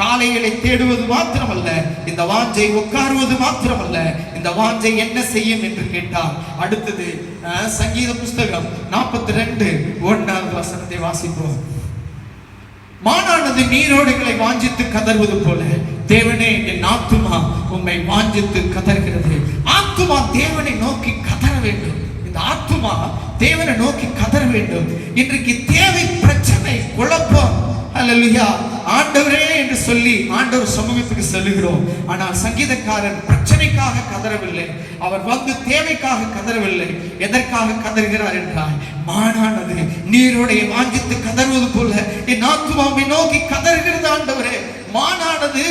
காளைகளை தேடுவது மாத்திரமல்ல, இந்த வாஞ்சை உட்காருவது மாத்திரமல்ல, இந்த வாஞ்சை என்ன செய்யும் என்று கேட்டால், அடுத்தது சங்கீத புஸ்தகம் 42:1 வசனத்தை வாசிப்போம். மானானது நீரோடைகளை வாஞ்சித்து கதறுவது போல, தேவனே என் ஆத்துமா உம்மை வாஞ்சித்து கதறுகிறது. ஆத்துமா தேவனை நோக்கி கதற வேண்டும். இந்த ஆத்துமா தேவனை நோக்கி கதற வேண்டும். இன்றைக்கு தேவை, பிரச்சனை, குழப்பம், அல்லேலூயா, ஆண்டவரே என்று சொல்லி ஆண்டவர் சமூகத்துக்கு செல்லுகிறோம். ஆனால் சங்கீதக்காரன் பிரச்சனைக்காக கதறவில்லை, அவர் வந்து தேவைக்காக கதறவில்லை. எதற்காக கதறுகிறார் என்றால், மானானது நீரோடைய வாஞ்சித்து கதறுவது போல என் ஆத்துமாவை நோக்கி கதறுகிறது. ஆண்டவரே, மானானது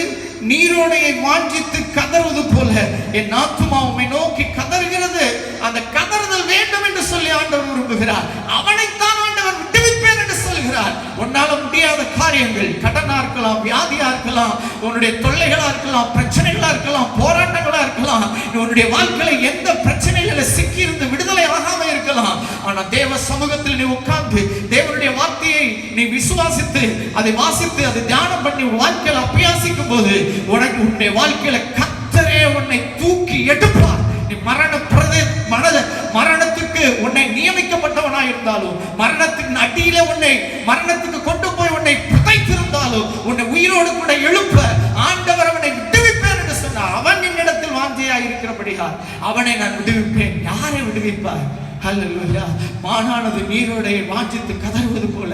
நீரோடையை வாஞ்சித்து கதறுவது போல என் ஆத்துமாவை நோக்கி கதறுகிறது. அந்த கதறுதல் வேண்டும் என்று சொல்லி ஆண்டவர் விரும்புகிறார். அவனைத்தான் ஆண்டவர் விடுவிப்பேன் என்று சொல்கிறார். உன்னால முடியாத காரியங்கள், கடனா இருக்கலாம், வியாதியா இருக்கலாம், உன்னுடைய தொல்லைகளா இருக்கலாம், பிரச்சனைகளா இருக்கலாம், போராட்டங்களா இருக்கலாம், உன்னுடைய வாழ்க்கையில எந்த பிரச்சனைகளை சிக்கி இருந்து விடுதலை ஆகாம இருக்கலாம். ஆனா தேவ சமூகத்தில் நீ உட்கார்ந்து தேவனுடைய வார்த்தையை நீ விசுவாசித்து அதை வாசித்து அதை தியானம் பண்ணி வாழ்க்கையில அபியாசிக்கும் போது உனக்கு உன்னுடைய வாழ்க்கையில கர்த்தரே உன்னை தூக்கி எடுப்பார். நீ மரணத்துக்கு உன்னை நியமிக்கப்பட்டவனாய் இருந்தாலும், மரணத்தின் அடியில உன்னை மரணத்துக்கு கொண்டு போய் உன்னை புதைத்திருந்தாலும், உன்னை உயிரோடு கூட எழுப்ப ஆண்டவர் அவனை விடுவிப்பேன் என்று சொன்னார். அவன் என்னிடத்தில் வாஞ்சையாய் இருக்கிறபடியால் அவனை நான் விடுவிப்பேன். யாரை விடுவிப்பார்? அல்லேலூயா. மானானது நீரோடையை வாஞ்சித்து கதறுவது போல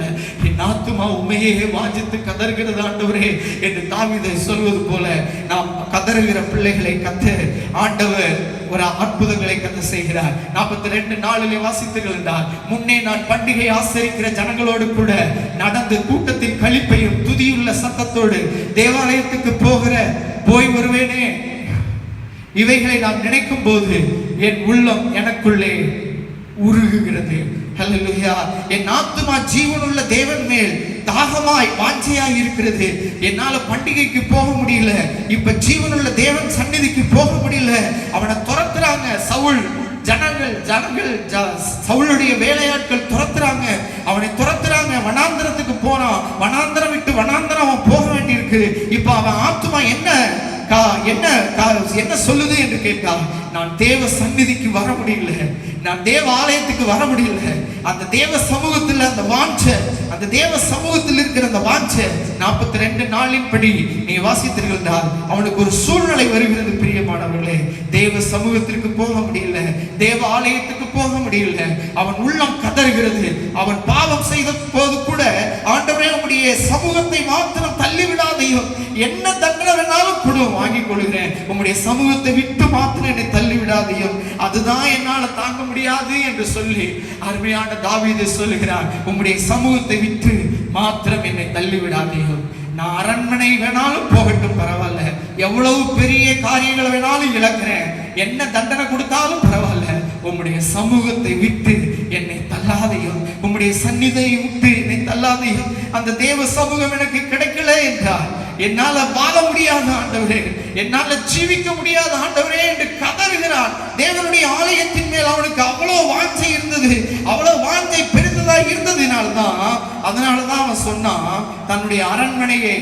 என் ஆத்துமா உம்மையே வாஞ்சித்து கதறுகிறது ஆண்டவரே என்று தாவீது சொல்வது போல நாம் கதறுகிற பிள்ளைகளை கர்த்தர் ஆண்டவர் ஒரு அற்புதங்களை கர்த்தர் செய்கிறார். 42:4 வாசித்தீர்கள் என்றால், முன்னே நான் பண்டிகை ஆசரிக்கிற ஜனங்களோடு கூட நடந்து கூட்டத்தின் களிப்பையும் துதியுள்ள சத்தத்தோடு தேவாலயத்துக்கு போய் வருவேனே. இவைகளை நான் நினைக்கும் போது என் உள்ளம் எனக்குள்ளே உருகுகிறது. ஹல்லேலூயா. என் ஆத்துமா ஜீவனுள்ள தேவன் மேல் தாகமாய் வாஞ்சையாய் இருக்கிறது. என்னால பண்டிகைக்கு போக முடியல, இப்ப ஜீவனுள்ள தேவன் சந்நிதிக்கு போக முடியல. அவனை துரத்துறாங்க சவுல், ஜனங்கள் சவுளுடைய வேலையாட்கள் துரத்துறாங்க, அவனை துரத்துறாங்க. வனாந்தரத்துக்கு போறான், வனாந்தரம் விட்டு வனாந்தரம் அவன் போக வேண்டியிருக்கு. இப்ப அவன் ஆத்துமா என்ன சொல்லுது என்று கேட்டால், நான் தேவ சந்நிதிக்கு வர முடியல, நான் தேவ ஆலயத்துக்கு வர முடியல. அந்த தேவ சமூகத்தில் அந்த வாஞ்சை, அந்த தேவ சமூகத்தில் இருக்கிற அந்த வாஞ்சை 42 நாளின் படி நீ வாசித்தீர்கள் என்றால் அவனுக்கு ஒரு சூழ்நிலை வருகிறது. பிரியமானவர்களே, தேவ சமூகத்திற்கு போக முடியல, தேவ ஆலயத்துக்கு போக முடியல. அவன் உள்ளம் கதறுகிறது. அவன் பாவம் செய்த போது கூட, ஆண்டவரே உம்முடைய சமூகத்தை மாத்திரம் தள்ளிவிடாதையும், என்ன தண்டனை வேணாலும் கொடு, வாங்கிக் கொள்கிறேன், உம்முடைய சமூகத்தை விட்டு மாத்திரம் என்னை தள்ளிவிடாதையும், அதுதான் என்னால தாங்க முடியாது என்று சொல்லி அருமையான தாவீது சொல்லுகிறார், உம்முடைய சமூகத்தை விட்டு மாத்திரம் என்னை தள்ளிவிடாதையும். நான் அரண்மனை வேணாலும் போகட்டும், பரவாயில்ல, எவ்வளவு பெரிய காரியங்களை வேணாலும் இழக்கிறேன், என்ன தண்டனை கொடுத்தாலும் பரவாயில்ல, உம்முடைய சமூகத்தை விட்டு என்னை தள்ளாதையும், உம்முடைய சந்நிதியை விட்டு என்னை தள்ளாதையும். அந்த தேவ சமூகம் எனக்கு கிடைக்கல என்றால் என்னால வாழ முடியாத ஆண்டவரே, என்னால ஜீவிக்க முடியாத ஆண்டவரே என்று கதறுகிறான். தேவனுடைய ஆலயத்தின் மேல் அவனுக்கு அவ்வளவு வாஞ்சை இருந்தது, அவ்வளவு வாஞ்சை பெருந்ததா இருந்ததினால்தான், அதனாலதான் அவன் சொன்னான், தன்னுடைய அரண்மனையை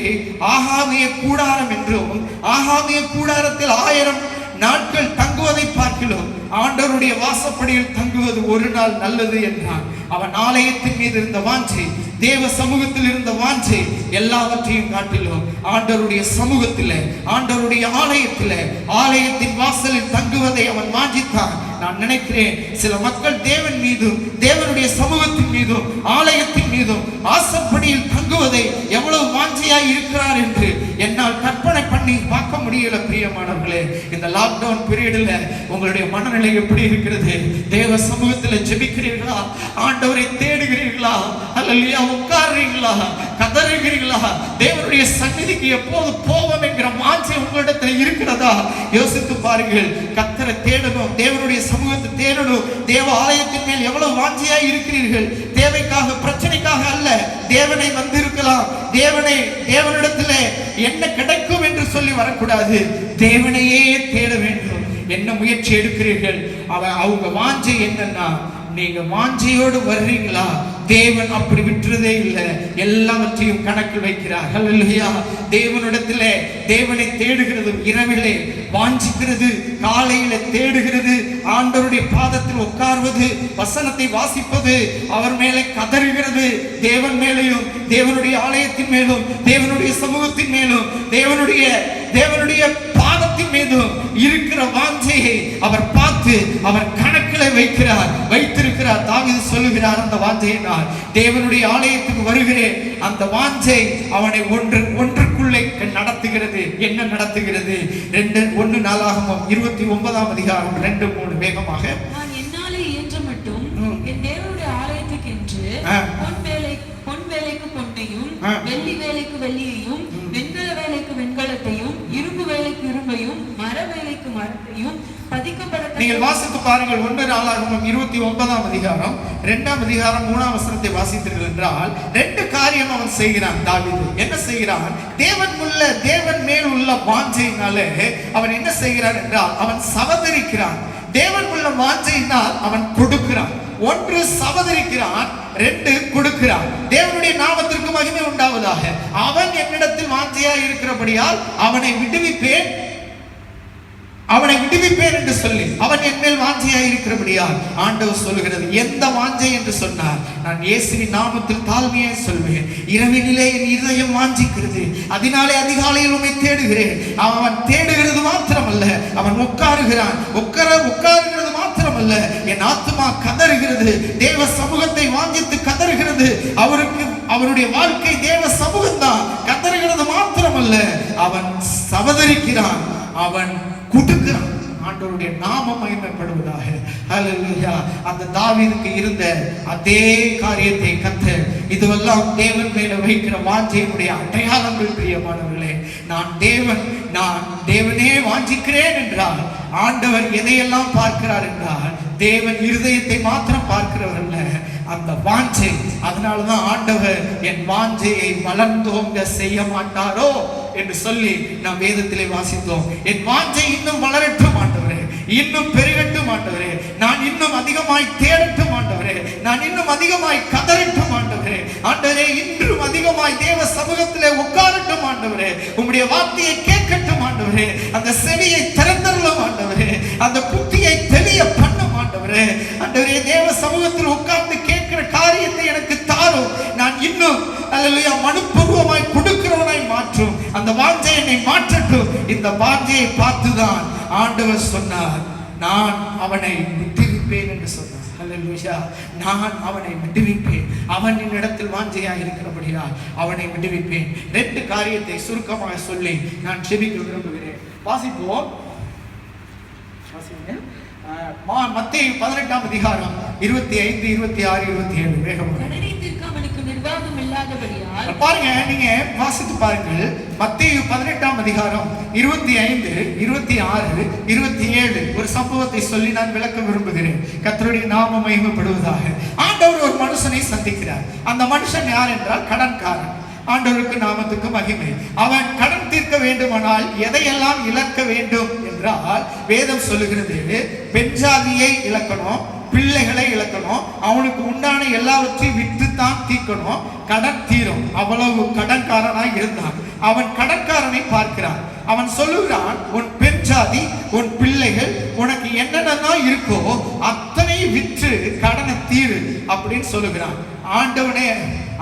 ஆகாமிய கூடாரம் என்றும், ஆகாமிய கூடாரத்தில் 1000 நாட்கள் தங்குவதை பார்க்கிறோம், ஆண்டவருடைய வாசப்படியில் தங்குவது ஒரு நாள் நல்லது என்றான். அவன் ஆலயத்தின் மீது இருந்த வாஞ்சை, தேவ சமூகத்தில் இருந்த வாஞ்சை எல்லாவற்றையும் காட்டிலும் ஆண்டவருடைய சமூகத்தில், ஆண்டவருடைய ஆலயத்தில், ஆலயத்தின் வாசலில் தங்குவதை அவன் வாஞ்சித்தான். நான் நினைக்கிறேன், சில மக்கள் தேவன் மீதும், தேவனுடைய சமூகத்தின் மீதும், ஆலயத்தின் மீதும் ஆசைப்படியில் தங்குவதை எவ்வளவு வாஞ்சையாய் இருக்கிறார் என்று என்னால் கற்பனை பண்ணி பார்க்க முடியல. பிரியமானவர்களே, இந்த லாக்டவுன் பீரியட்ல உங்களுடைய மனநிலை எப்படி இருக்கிறது? தேவ சமூகத்தில் ஜெபிக்கிறீர்களா? ஆண்டவரை தேடுகிறீர்களா? அல்லையா உட்கார்றீங்களா? கதறுகிறீர்களா? தேவனுடைய சந்நிதிக்கு எப்போது போவோம் என்கிற வாஞ்சை உங்களிடத்தில் இருக்கிறதா? யோசித்து பாருங்கள். கர்த்தரை தேடணும், தேவனுடைய சமூகத்தை தேடணும், தேவ ஆலயத்தின் மேல் எவ்வளவு வாஞ்சையாய் இருக்கிறீர்கள். தேவைக்காக, பிரச்சனைக்காக அல்ல. தேவனை வந்திருக்கலாம், தேவனிடத்திலே என்ன கிடைக்கும் என்று சொல்லி வரக்கூடாது, தேவனையே தேட வேண்டும். என்ன முயற்சி எடுக்கிறீர்கள்? அவங்க வாஞ்சை என்னன்னா, நீங்க வாஞ்சையோடு வர்றீங்களா? தேவன் அப்படி விட்டுறதே இல்லை, எல்லாவற்றையும் கணக்கில் வைக்கிறார். ஹல்லேலூயா. தேவனிடத்திலே, தேவனை தேடுகிறது, இரவிலே வாஞ்சிக்கிறது, காலையில தேடுகிறது, ஆண்டவருடைய பாதத்தில் உட்கார்வது, வசனத்தை வாசிப்பது, அவர் மேலே கதறுகிறது, தேவன் மேலேயும், தேவனுடைய ஆலயத்தின் மேலும், தேவனுடைய சமூகத்தின் மேலும், தேவனுடைய பாதத்தின் மீதும் இருக்கிற வாஞ்சையை அவர் பார்த்து, அவர் கணக்கில் வைத்திருக்கிறார். தாவீது சொல்லுகிறார், அந்த வாஞ்சையை நான் தேவனுடைய ஆலயத்துக்கு வருகிறேன். அந்த வாஞ்சை அவனை ஒன்றுக்குள்ளே நடத்துகிறது. என்ன நடத்துகிறது? 1 நாளாகமம் 29ஆம் அதிகாரம் 2-3 வேகமாக. நான் என்னாலே இயன்ற மட்டும் என் தேவனுடைய ஆலயத்துக்கு என்று பொன் வேலைக்கு பொன்னையும், வெள்ளி வேலைக்கு வெள்ளியையும், வெண்கல வேலைக்கு வெண்கலத்தையும், இரும்பு வேலைக்கு இரும்பையும், மர வேலைக்கு மரத்தையும் பதிக்கப்பட. நீங்கள் வாசித்து பாருங்கள். 1 நாளாகமம் 29ஆம் அதிகாரம் 2ஆம் அதிகாரம் 3ஆம் வசனத்தை வாசித்தீர்கள் என்றால் 2 காரியம் அவன் செய்கிறான். தாவீது என்ன செய்கிறான்? தேவன் மேல் உள்ள வாஞ்சையினாலே அவன் என்ன செய்கிறான் என்றால், அவன் சவதரிக்கிறான். தேவன் உள்ள வாஞ்சையினால் அவன் கொடுக்கிறான். 1 சவதரிக்கிறான், 2 கொடுக்கிறான். தேவனுடைய நாமத்திற்கு மகிமை உண்டாவதாக. அவன் என்னிடத்தில் வாஞ்சையாய் இருக்கிறபடியால் அவனை விடுவிப்பேன் என்று சொல்லி, அவன் என் மேல் வாஞ்சையாய் இருக்கிறபடியால் ஆண்டவர் சொல்லுகிறது. எந்த வாஞ்சை என்று சொன்னார்? நான் இயேசுவின் நாமத்தில் தாழ்மையாய் சொல்வேன், இரவினிலே என் இதயம் வாஞ்சிக்கிறது, அதனாலே அதிகாலையில் உம்மை தேடுகிறேன். அவன் தேடுகிறது மாத்திரமல்ல, அவன் உட்காருகிறது மாத்திரமல்ல, என் ஆத்துமா கதறுகிறது, தேவ சமூகத்தை வாஞ்சித்து கதறுகிறது. அவருடைய வாழ்க்கை தேவ சமூகம் தான். கதறுகிறது மாத்திரமல்ல, அவன் சவதரிக்கிறான், அவன் கொடுக்கிறான். ஆண்டவருடைய நாமம் மகிமைப்படுவதாக. ஹல்லேலூயா. அந்த தாவீதுக்கு இருந்த அதே காரியத்தை கர்த்தர், இதுவெல்லாம் தேவன் மேல வைக்கிற வாஞ்சையினுடைய அடையாளங்கள் பிரியமானவர்களே. நான் தேவனே வாஞ்சிக்கிறேன் என்றால் ஆண்டவர் எதையெல்லாம் பார்க்கிறார் என்றால் தேவன் இருதயத்தை மாத்திரம் பார்க்கிறவர் அல்ல, அந்த வாஞ்சை. அதனாலதான் ஆண்டவர் என் வாஞ்சையை வளர்ந்தோங்க செய்ய மாட்டாரோ என்று சொல்லி நாம் வேதத்திலே வாசித்தோம். என் வாஞ்சை இன்னும் வளரட்டும் ஆண்டவரே, இன்னும் பெருகட்டும் ஆண்டவரே, நான் இன்னும் அதிகமாய் தேடட்டும் ஆண்டவரே, நான் இன்னும் அதிகமாய் கதறட்டும் ஆண்டவரே, ஆண்டவரே இன்றும் அதிகமாய் தேவ சமூகத்திலே உட்காரட்டும் ஆண்டவரே, உம்முடைய வார்த்தையை கேட்கட்டும் ஆண்டவரே, அந்த செவியை திறந்தருளும் ஆண்டவரே, அந்த புத்தியை தெளிய பண்ணும் ஆண்டவரே. ஆண்டவரே தேவ சமூகத்தில் உட்கார்ந்து கேட்கிற காரியத்தை எனக்கு தாரும், நான் இன்னும் அல்லேலூயா மனுப்பூர்வமாய் கொடுக்கிறவனாய் மாற்றும், அந்த வாஞ்சை என்னை மாற்றட்டும். இந்த வாஞ்சையை பார்த்துதான் ஆண்டவர் சொன்னார், நான் அவனை விட்டுவிப்பேன் என்று சொன்னார். அல்லேலூயா. நான் அவனை விடுவிப்பேன், அவன் என்னிடத்தில் வாஞ்சையாக இருக்கிறபடியால் அவனை விடுவிப்பேன். 2 காரியத்தை சுருக்கமாக சொல்லி நான் ஜெபிக்க விரும்புகிறேன். வாசிப்போம். மத்தேயு 18ஆம் அதிகாரம் 25, 26, 27 வேகமாக. அவனுக்கு நிர்வாகம் இல்லாதபடியால் பாருங்க, நீங்க வாசித்து பாருங்கள். மத்தேயு 18ஆம் அதிகாரம் 25, 26, 27 ஒரு சம்பவத்தை சொல்லி நான் விளக்க விரும்புகிறேன். கர்த்தருடைய நாமம் மகிமைப்படுவதாக. ஆண்டவர் ஒரு மனுஷனை சந்திக்கிறார். அந்த மனுஷன் யார் என்றால் கடன்காரன். ஆண்டவருக்கு நாமத்துக்கு மகிமை. அவன் கடன் தீர்க்க வேண்டுமானால் எதையெல்லாம் இழக்க வேண்டும் என்றால் வேதம் சொல்லுகிறது, பெண்ஜாதியை இழக்கணும், பிள்ளைகளை இழக்கணும், அவனுக்கு உண்டான எல்லாவற்றையும் விற்றுத்தான் தீர்க்கணும், கடன் தீரும். அவ்வளவு கடன்காரனாய் இருந்தான். அவன் கடன்காரனை பார்க்கிறான். அவன் சொல்லுகிறான், உன் பெண் ஜாதி, உன் பிள்ளைகள், உனக்கு என்னென்னதான் இருக்கோ அத்தனை விற்று கடனை தீரு அப்படின்னு சொல்லுகிறான்.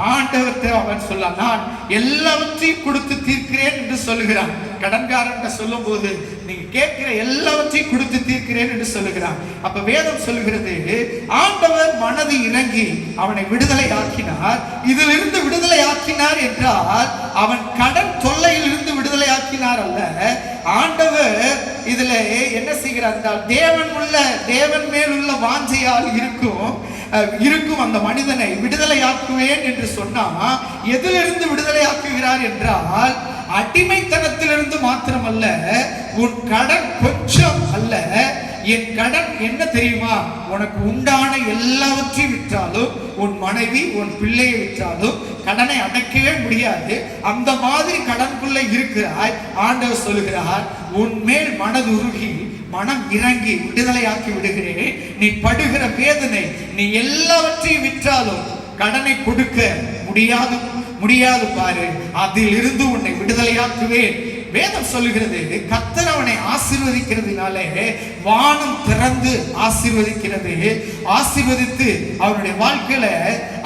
ஆண்டவர்கிட்ட அவன் சொல்ல, நான் எல்லாவற்றையும் கொடுத்து தீர்க்கிறேன் என்று சொல்லுகிறான். கடன்காரன் சொல்லும் போது நீங்க கேட்கிற எல்லாவற்றையும் கொடுத்து தீர்க்கிறேன் என்று சொல்லுகிறான். அப்ப வேதம் சொல்லுகிறது, ஆண்டவர் மனது இறங்கி அவனை விடுதலை ஆக்கினார். இதிலிருந்து விடுதலை ஆக்கினார் என்றால் அவன் கடன் தொல்லையிலிருந்து விடுதலை ஆக்கினார் அல்ல. ஆண்டவர் இதுல என்ன செய்கிறார் என்றால் தேவன் மேல் உள்ள வாஞ்சையால் இருக்கும் அந்த மனிதனை விடுதலையாக்குவேன் என்று சொன்னா எதிலிருந்து விடுதலையாக்குகிறார் என்றால் அடிமைத்தனத்திலிருந்து மாத்திரமல்ல, உன் கடன் கொஞ்சம் அல்ல, என் கடன் என்ன தெரியுமா, உனக்கு உண்டான எல்லாவற்றையும் விற்றாலும், உன் மனைவி உன் பிள்ளையை விற்றாலும் கடனை அடைக்கவே முடியாது. அந்த மாதிரி கடனுக்குள்ள இருக்கிறாய். ஆண்டவர் சொல்லுகிறார், உன் மேல் மனது உருகி மனம் இறங்கி விடுதலையாக்கி விடுகிறேன். நீ படுகிற வேதனை, நீ எல்லாவற்றையும் விற்றாலும் கடனை கொடுக்க முடியாது பாரு, அதிலிருந்து உன்னை விடுதலையாக்குவேன். வேதம் சொல்லுகிறது, கர்த்தர் அவனை ஆசீர்வதிக்கிறதுனாலே வானம் திறந்து ஆசீர்வதித்து அவனுடைய வாழ்க்கையில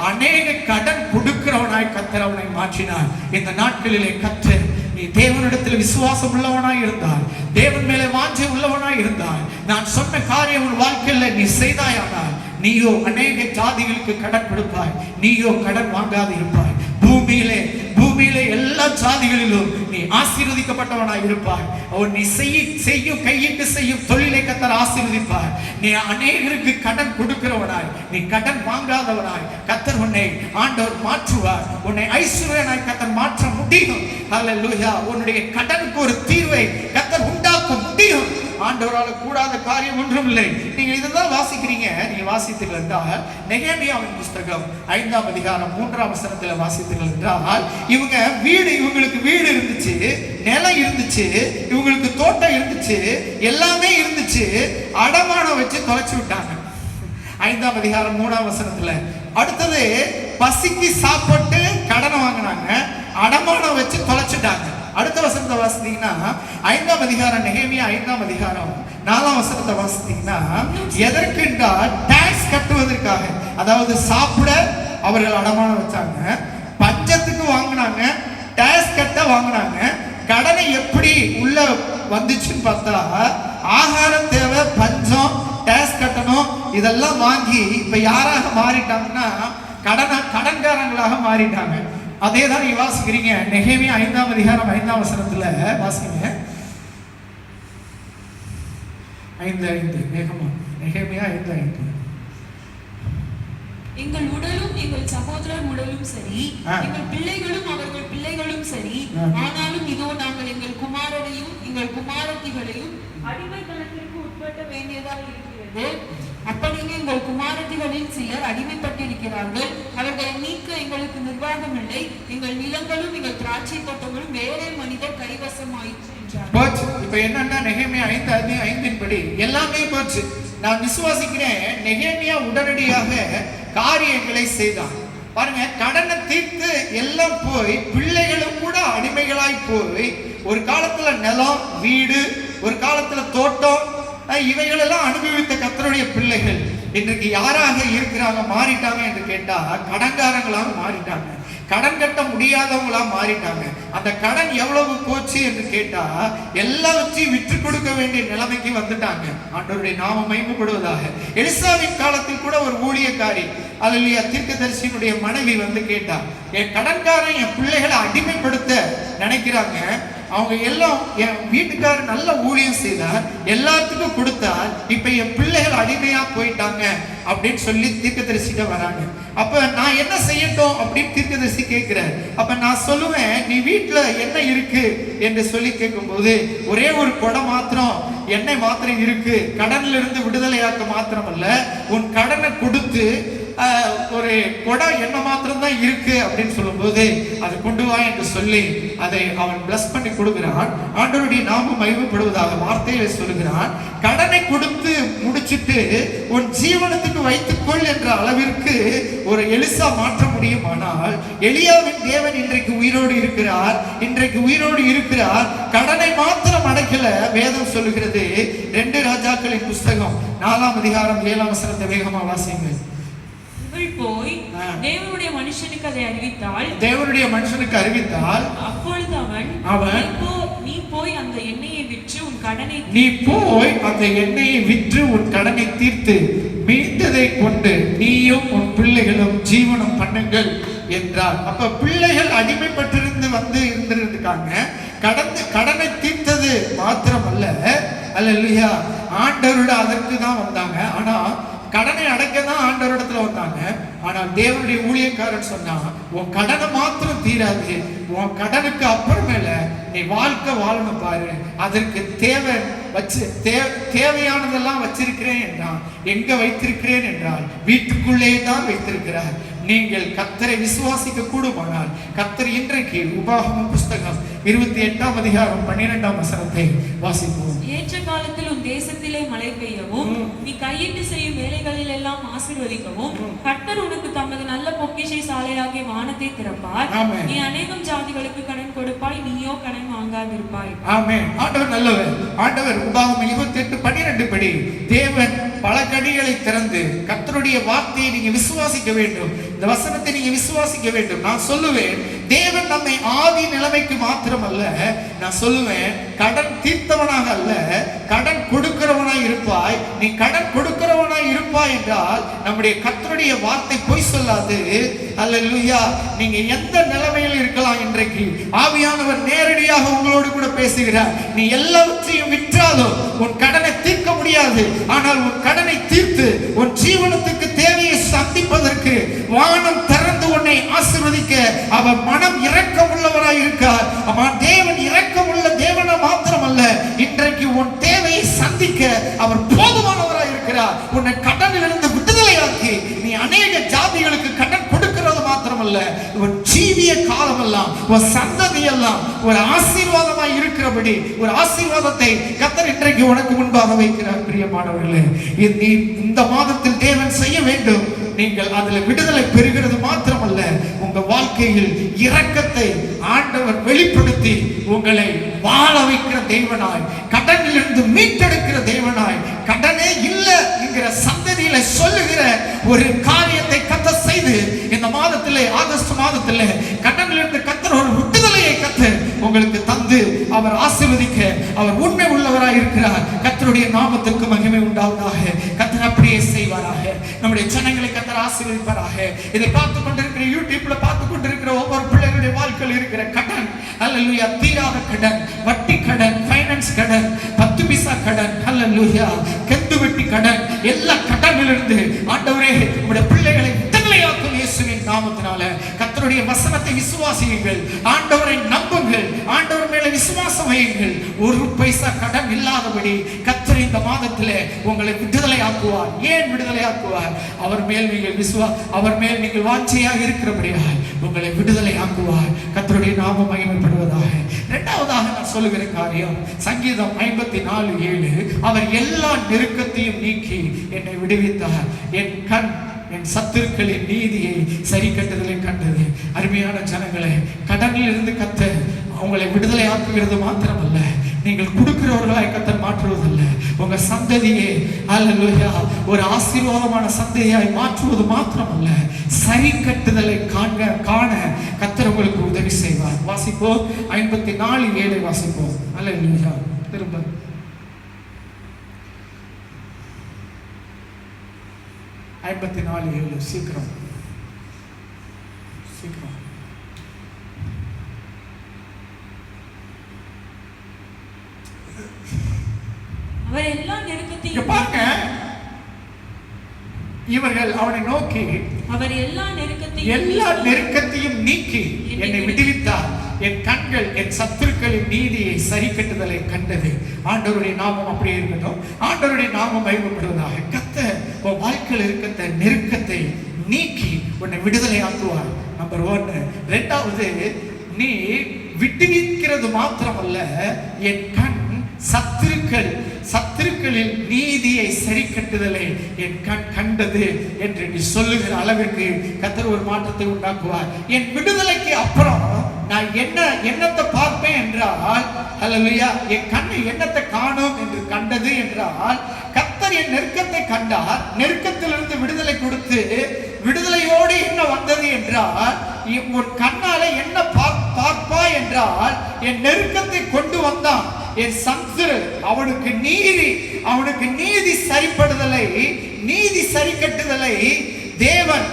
அநேக கடன் கொடுக்கிறவனாய் கர்த்தர் அவனை மாற்றினார். இந்த நாட்களிலே கர்த்தர், நீ தேவனிடத்தில் விசுவாசம் உள்ளவனாய் இருந்தால், தேவன் மேலே வாஞ்சை உள்ளவனாய் இருந்தால், நான் சொன்ன காரியம் உன் வாழ்க்கையில நீ செய்தாயானால், நீயோ அநேக ஜாதிகளுக்கு கடன் கொடுப்பாய், நீயோ கடன் வாங்காது இருப்பாய். பூமியிலே எல்லா ஜாதிகளிலும் நீ ஆசீர்வதிக்கப்பட்டவனாய் இருப்பாய். நீ செய்யும் கையிட்டு செய்யும் தொழிலை கர்த்தர் ஆசீர்வதிப்பார். நீ அநேகருக்கு கடன் கொடுக்கிறவனாய், நீ கடன் வாங்காதவனாய் கர்த்தர் உன்னை ஆண்டவர் மாற்றுவார். உன்னை ஐஸ்வர்யனாய் கர்த்தர் மாற்ற முடியும். ஹல்லேலூயா. உன்னுடைய கடனுக்கு ஒரு தீர்வை கர்த்தர் உண்டாக்க முடியும். ஆண்டவரால் கூடாத காரியம் ஒன்றும் இல்லை. நீங்க இதுதான் வாசிக்கிறீங்க. நீங்க வாசித்தீர்கள் என்றால் நெகேமியாவின் புஸ்தகம் 5ஆம் அதிகாரம் 3ஆம் வசனத்துல வாசித்தீர்கள் என்றால், இவங்களுக்கு வீடு இருந்துச்சு, நிலம் இருந்துச்சு, இவங்களுக்கு தோட்டம் இருந்துச்சு, எல்லாமே இருந்துச்சு, அடமானம் வச்சு தொலைச்சு விட்டாங்க. 5ஆம் அதிகாரம் 3ஆம் வசனத்துல. அடுத்தது, பசிக்கு சாப்பிட்டு கடனை வாங்கினாங்க, அடமானம் வச்சு தொலைச்சிட்டாங்க. அடுத்த வசனத்தை வாசித்தீங்கன்னா 5ஆம் அதிகாரம் நெகேமியா 5ஆம் அதிகாரம் 4ஆம் வசனத்தை வாசித்தீங்கன்னா, எதற்கென்றால் டாக்ஸ் கட்டுவதற்காக, அதாவது சாப்பிட அவர்கள் அடமானம் வச்சாங்க, பஞ்சத்துக்கு வாங்கினாங்க, டாக்ஸ் கட்ட வாங்கினாங்க. கடனை எப்படி உள்ள வந்துச்சுன்னு பார்த்தா, ஆகாரம் தேவை, பஞ்சம், டாக்ஸ் கட்டணும், இதெல்லாம் வாங்கி இப்ப யாராக மாறிட்டாங்கன்னா கடன்காரங்களாக மாறிட்டாங்க. அதே தான் நீங்க வாசிக்கிறீங்க. நெகேமியா 5ஆம் அதிகாரம் 5ஆம் வசனத்துல வாசிங்க. 5:5 வேகமா. நெகேமியா 5:5. எங்கள் உடலும் எங்கள் சகோதரர் உடலும் சரி, எங்கள் பிள்ளைகளும் அவர்கள் பிள்ளைகளும் சரி, ஆனாலும் இதோ நாங்கள் எங்கள் குமாரரையும் எங்கள் குமாரத்திகளையும் அடிமைத்தனத்திற்கு உட்பட்ட வேண்டியதாக இருக்கிறது. அப்படியே எங்கள் குமாரத்திகளில் சிலர் அடிமைப்பட்டிருக்கிறார்கள். அவர்களை நீக்க எங்களுக்கு நிர்வாகம் இல்லை. எங்கள் நிலங்களும் எங்கள் திராட்சை தோட்டங்களும் வேறே மனிதர் கைவசமாயிற்று என்றார். போச்சு. இப்ப என்னன்னா நெகேமியா 5:5 படி எல்லாமே போச்சு. நான் விசுவாசிக்கிறேன் நெகேமியா உடனடியாக காரியங்களை செய்தான். பாருங்க, கடனை தீர்த்து எல்லாம் போய் பிள்ளைகளும் கூட அடிமைகளாய் போய் ஒரு காலத்துல நிலம் வீடு, ஒரு காலத்துல தோட்டம், இவைகளெல்லாம் அனுபவித்த கர்த்தருடைய பிள்ளைகள் இன்றைக்கு யாராக இருக்கிறாங்க, மாறிட்டாங்க என்று கேட்டா கடன்காரங்களாக மாறிட்டாங்க, கடன் கட்ட முடியாதவங்களா மாறிட்டாங்க. அந்த கடன் எவ்வளவு போச்சு என்று கேட்டா எல்லாவற்றையும் விற்று கொடுக்க வேண்டிய நிலைமைக்கு வந்துட்டாங்க. ஆண்டவருடைய நாமம் மகிமைப்படுவதாக. எலிசாவின் காலத்தில் கூட ஒரு ஊழியக்காரி, அல்லேலூயா, தீர்க்கதரிசியினுடைய மனைவி வந்து கேட்டா, என் கடன்காரன் என் பிள்ளைகளை அடிமைப்படுத்த நினைக்கிறாங்க, அவங்க எல்லாம் என் வீட்டுக்காரர் நல்ல ஊழியம் செய்தார், எல்லாத்துக்கும் கொடுத்தார், இப்ப என் பிள்ளைகள் அடிமையா போயிட்டாங்க அப்படின்னு சொல்லி தீர்க்கதரிசிட்ட வராங்க. அப்ப நான் என்ன செய்யட்டும் அப்படின்னு தீர்க்கதரிசி கேட்கிறார். அப்ப நான் சொல்லுவேன், நீ வீட்டுல என்ன இருக்கு என்று சொல்லி கேட்கும்போது ஒரே ஒரு குடம் மாத்திரம் எண்ணெய் மாத்திரம் இருக்கு, கடன்ல இருந்து விடுதலையாக்க மாத்திரம் அல்ல, உன் கடனை கொடுத்து ஒரு குடம் என்ன மாத்திரம் தான் இருக்கு அப்படின்னு சொல்லும்போது அதை கொண்டு வா என்று சொல்லி அதை அவன் பிளஸ் பண்ணி கொடுக்கிறான். ஆண்டவருடைய நாமம் மகிமைப்படுவதாக வார்த்தையில சொல்லுகிறான். கடனை கொடுத்து முடிச்சிட்டு உன் ஜீவனத்துக்கு வைத்துக்கொள் என்ற அளவிற்கு ஒரு எலிசா மாற்ற முடியுமானால், எலியாவின் தேவன் இன்றைக்கு உயிரோடு இருக்கிறார், இன்றைக்கு உயிரோடு இருக்கிறார். கடனை மாத்திரம் அடைக்கல. வேதம் சொல்லுகிறது, 2 ராஜாக்களின் புஸ்தகம் 4ஆம் அதிகாரம் 7ஆம் வசனத்தை வேகமா வாசிங்க. போய் தேவனுடைய மனுஷனுக்கு அதை அறிவித்தாள். தேவனுடைய மனுஷனுக்கு அறிவித்தால் அப்பொழுது நீ போய் அந்த எண்ணெயை விற்று உன் கடனை தீர்த்து மீந்ததை கொண்டு நீயும் உன் பிள்ளைகளும் ஜீவனம் பண்ணுங்கள் என்றார். அப்ப பிள்ளைகள் அடிமைப்பட்டிருந்து வந்து இருந்திருக்காங்க. கடனை தீர்த்தது மாத்திரமல்ல, அல்லேலூயா, ஆண்டவரோட அதற்கு தான் வந்தாங்க. ஆனா கடனை அடைக்க தான் ஆண்டவரிடத்துல வந்தாங்க. ஆனால் தேவனுடைய ஊழியக்காரன் சொன்னா, உன் கடனை மாத்திரம் தீராது, உன் கடனுக்கு அப்புறமேல நீ வாழ்க்கை வாழணும் பாரு, அதற்கு தேவையானதெல்லாம் வச்சிருக்கிறேன் என்றான். எங்க வைத்திருக்கிறேன் என்றால் வீட்டுக்குள்ளே தான் வைத்திருக்கிறார். நீங்கள் கர்த்தரை விசுவாசிக்க கூடுமானால் கர்த்தர் இன்றைக்கு உபாகமம் புஸ்தகம் 28ஆம் அதிகாரம் 12ஆம் வசனத்தை வாசிப்போம். ஏற்ற காலத்தில் உன் தேசத்திலே மழை பெய்யவும் நீ கையிட்டு செய்யும் வேலைகளில் எல்லாம் ஆசீர்வதிக்கவும் கர்த்தர் உனக்கு தமது நல்ல பொக்கிஷை சாலையாகிய வானத்தை திறப்பார். நீ அநேகம் ஜாதிகளுக்கு கடன் கொடுப்பாய், நீயோ கடன் வாங்காதிருப்பாய். ஆமென். ஆண்டவர் நல்லவர். ஆண்டவர் உபாகமம் 28:12 படி தேவன் பல கடிகளை திறந்து கர்த்தருடைய வார்த்தையை நீங்க விசுவாசிக்க வேண்டும். இந்த வசனத்தை நீங்க விசுவாசிக்க வேண்டும். நான் சொல்லுவேன், தேவன் நம்மை ஆதி நிலைமைக்கு மாத்திரம் அல்ல, நான் சொல்லுவேன் கடன் தீர்த்தவனாக அல்ல, கடன் கொடுக்கிறவனாய் இருப்பாய். நீ கடன் கொடுக்கிறவனாய் இருப்பாய் என்றால் நம்முடைய கர்த்தருடைய வார்த்தை பொய் சொல்லாது. அல்லேலூயா. நீங்க எந்த நிலைமையில் இருக்கலாம், இன்றைக்கு ஆவியானவர் நேரடியாக உங்களோடு கூட பேசுகிறார். நீ எல்லாவற்றையும் விற்றாலும் உன் கடனை தீர்க்க முடியாது. ஆனால் உன் கடனை தீர்த்து உன் ஜீவனத்துக்கு தேவையை சந்திப்பதற்கு வானம் திறந்து உன்னை ஆசீர்வதிக்க அவர் மனம் இரக்கம் உள்ளவராய் இருக்கார். அவன் தேவன் இரக்கம் உள்ள தேவனா மாத்திரமல்ல, இன்றைக்கு உன் தேவையை சந்திக்க அவர் போதுமானவராய் இருக்கிறார். உன்னை கடனிலிருந்து விடுதலையாக்கி நீ அநேக ஜாதிகளுக்கு கடன் கொடுக்கிறது மாத்திரமல்ல, உன் ஜீவிய காலமெல்லாம் உன் சந்ததி எல்லாம் ஒரு ஆசீர்வாதமாய் இருக்கிறபடி ஒரு ஆசீர்வாதத்தை கர்த்தர் இன்றைக்கு உனக்கு முன்பாக வைக்கிறார். பிரியமானவர்களே, இந்த மாதத்தில் தேவன் செய்ய வேண்டும். நீங்கள் அதில் விடுதலை பெறுகிறது மாத்திரமல்ல, உங்க வாழ்க்கையில் இரக்கத்தை ஆண்டவர் வெளிப்படுத்தி உங்களை வாழ வைக்கிற தேவனாய், கடனிலிருந்து மீட்டெடுக்கிற தேவனாய், கடனே இல்லை என்கிற சந்ததியில சொல்லுகிற ஒரு காரியத்தை கர்த்தர் செய்து இந்த மாதத்திலே, ஆகஸ்ட் மாதத்திலே கடனிலிருந்து கர்த்தர் ஒரு விடுதலையை கர்த்தர் உங்களுக்கு தந்து அவர் ஆசீர்வதிக்க அவர் உண்மை உள்ளவராய் இருக்கிறார். கர்த்தருடைய நாமத்துக்கு மகிமை உண்டாவதாக. கர்த்தர் அப்படியே செய்வாராக. நம்முடைய ஜனங்களை கர்த்தர் ஆசீர்வதிப்பாராக. இதை பார்த்து கொண்டிருக்கிற யூடியூப்ல பார்த்து கொண்டிருக்கிற ஒவ்வொரு பிள்ளைகளுடைய வாழ்க்கையில் இருக்கிற கடன், அல்லேலூயா, தீராத கடன், வட்டி கடன், ஃபைனான்ஸ் கடன், 10 பைசா கடன், அல்லேலூயா, கெந்து வெட்டி கடன், எல்லா கடனிலிருந்து ஆண்டவரே உம்முடைய பிள்ளைகளை விடுதலையாக்கும் இயேசுவின் நாமத்தினால. கர்த்தருடைய வசனத்தை விசுவாசியுங்கள், ஆண்டவரை நம்புங்கள், ஆண்டவர் மேல விசுவாசம் வையுங்கள். 1 பைசா கடன் இல்லாதபடி கர்த்தர் இந்த மாதத்திலே உங்களை விடுதலை ஆக்குவார். ஏன் விடுதலை ஆக்குவார்? அவர் மேல் நீங்கள் வாஞ்சையாக இருக்கிறபடியால் உங்களை விடுதலை ஆக்குவார். கர்த்தருடைய நாமம் மகிமைப்படுவதாக. இரண்டாவதாக நான் சொல்லுகிற காரியம் சங்கீதம் 54:7. அவர் எல்லா நெருக்கத்தையும் நீக்கி என்னை விடுவித்தார். என் கண் என் சத்துருக்களின் நீதியை சரி கட்டுதலை கண்டது. அருமையான ஜனங்களே, கடனில் இருந்து கர்த்தர் உங்களை விடுதலை ஆக்குகிறது மாத்திரமல்ல, நீங்கள் கொடுக்கிறவர்களாய் கர்த்தர் மாற்றுவதல்ல, உங்க சந்ததியை அல்லேலூயா ஒரு ஆசீர்வாதமான சந்ததியாய் மாற்றுவது மாத்திரமல்ல, சரி கட்டுதலை காண கர்த்தர் உங்களுக்கு உதவி செய்வார். வாசிப்போம் 54:7 வாசிப்போம். அல்லேலூயா. திரும்ப 54:7 சீக்கிரம். அவர் எல்லா நெருக்கத்தையும் பாருங்க, இவர்கள் அவனை நோக்கி அவர் எல்லா நெருக்கத்தையும் நீக்கி என்னை விடுவித்தார். என் கண்கள் என் சத்துருக்களின் நீதியை சரி கட்டுதலை கண்டது. ஆண்டவருடைய நாமம் அப்படியே இருக்கட்டும். ஆண்டவருடைய நாமம் மகிமைப்படுவதாக. கர்த்தர் உன் வாழ்க்கையில் இருக்கிற நெருக்கத்தை நீக்கி உன்னை விடுதலை ஆக்குவார். நம்பர் 1. இரண்டாவது, நீ விடுவிக்கிறது மாத்திரமல்ல, என் கண் சத்துருக்களின் நீதியை சரி கட்டுதலை என் கண் கண்டது என்று நீ சொல்லுகிற அளவிற்கு கர்த்தர் ஒரு மாற்றத்தை உண்டாக்குவார். என் விடுதலைக்கு அப்புறம் நான் என்னத்தை பார்ப்பேன் என்றால், அல்லேலூயா, என் கண்ணு என்னத்தை காணும் என்று கண்டது என்றால், கர்த்தர் என் நெருக்கத்தை கண்டார். நெருக்கத்திலிருந்து விடுதலை கொடுத்து விடுதலையோடு என்ன வந்தது என்றால், உன் கண்ணால என்ன பார்ப்பா என்றால், என் நெருக்கத்தை கொண்டு வந்தான். என் சத்துரு அவனுக்கு நீதி சரிப்படுதலை, நீதி சரி கட்டுதலை தேவன்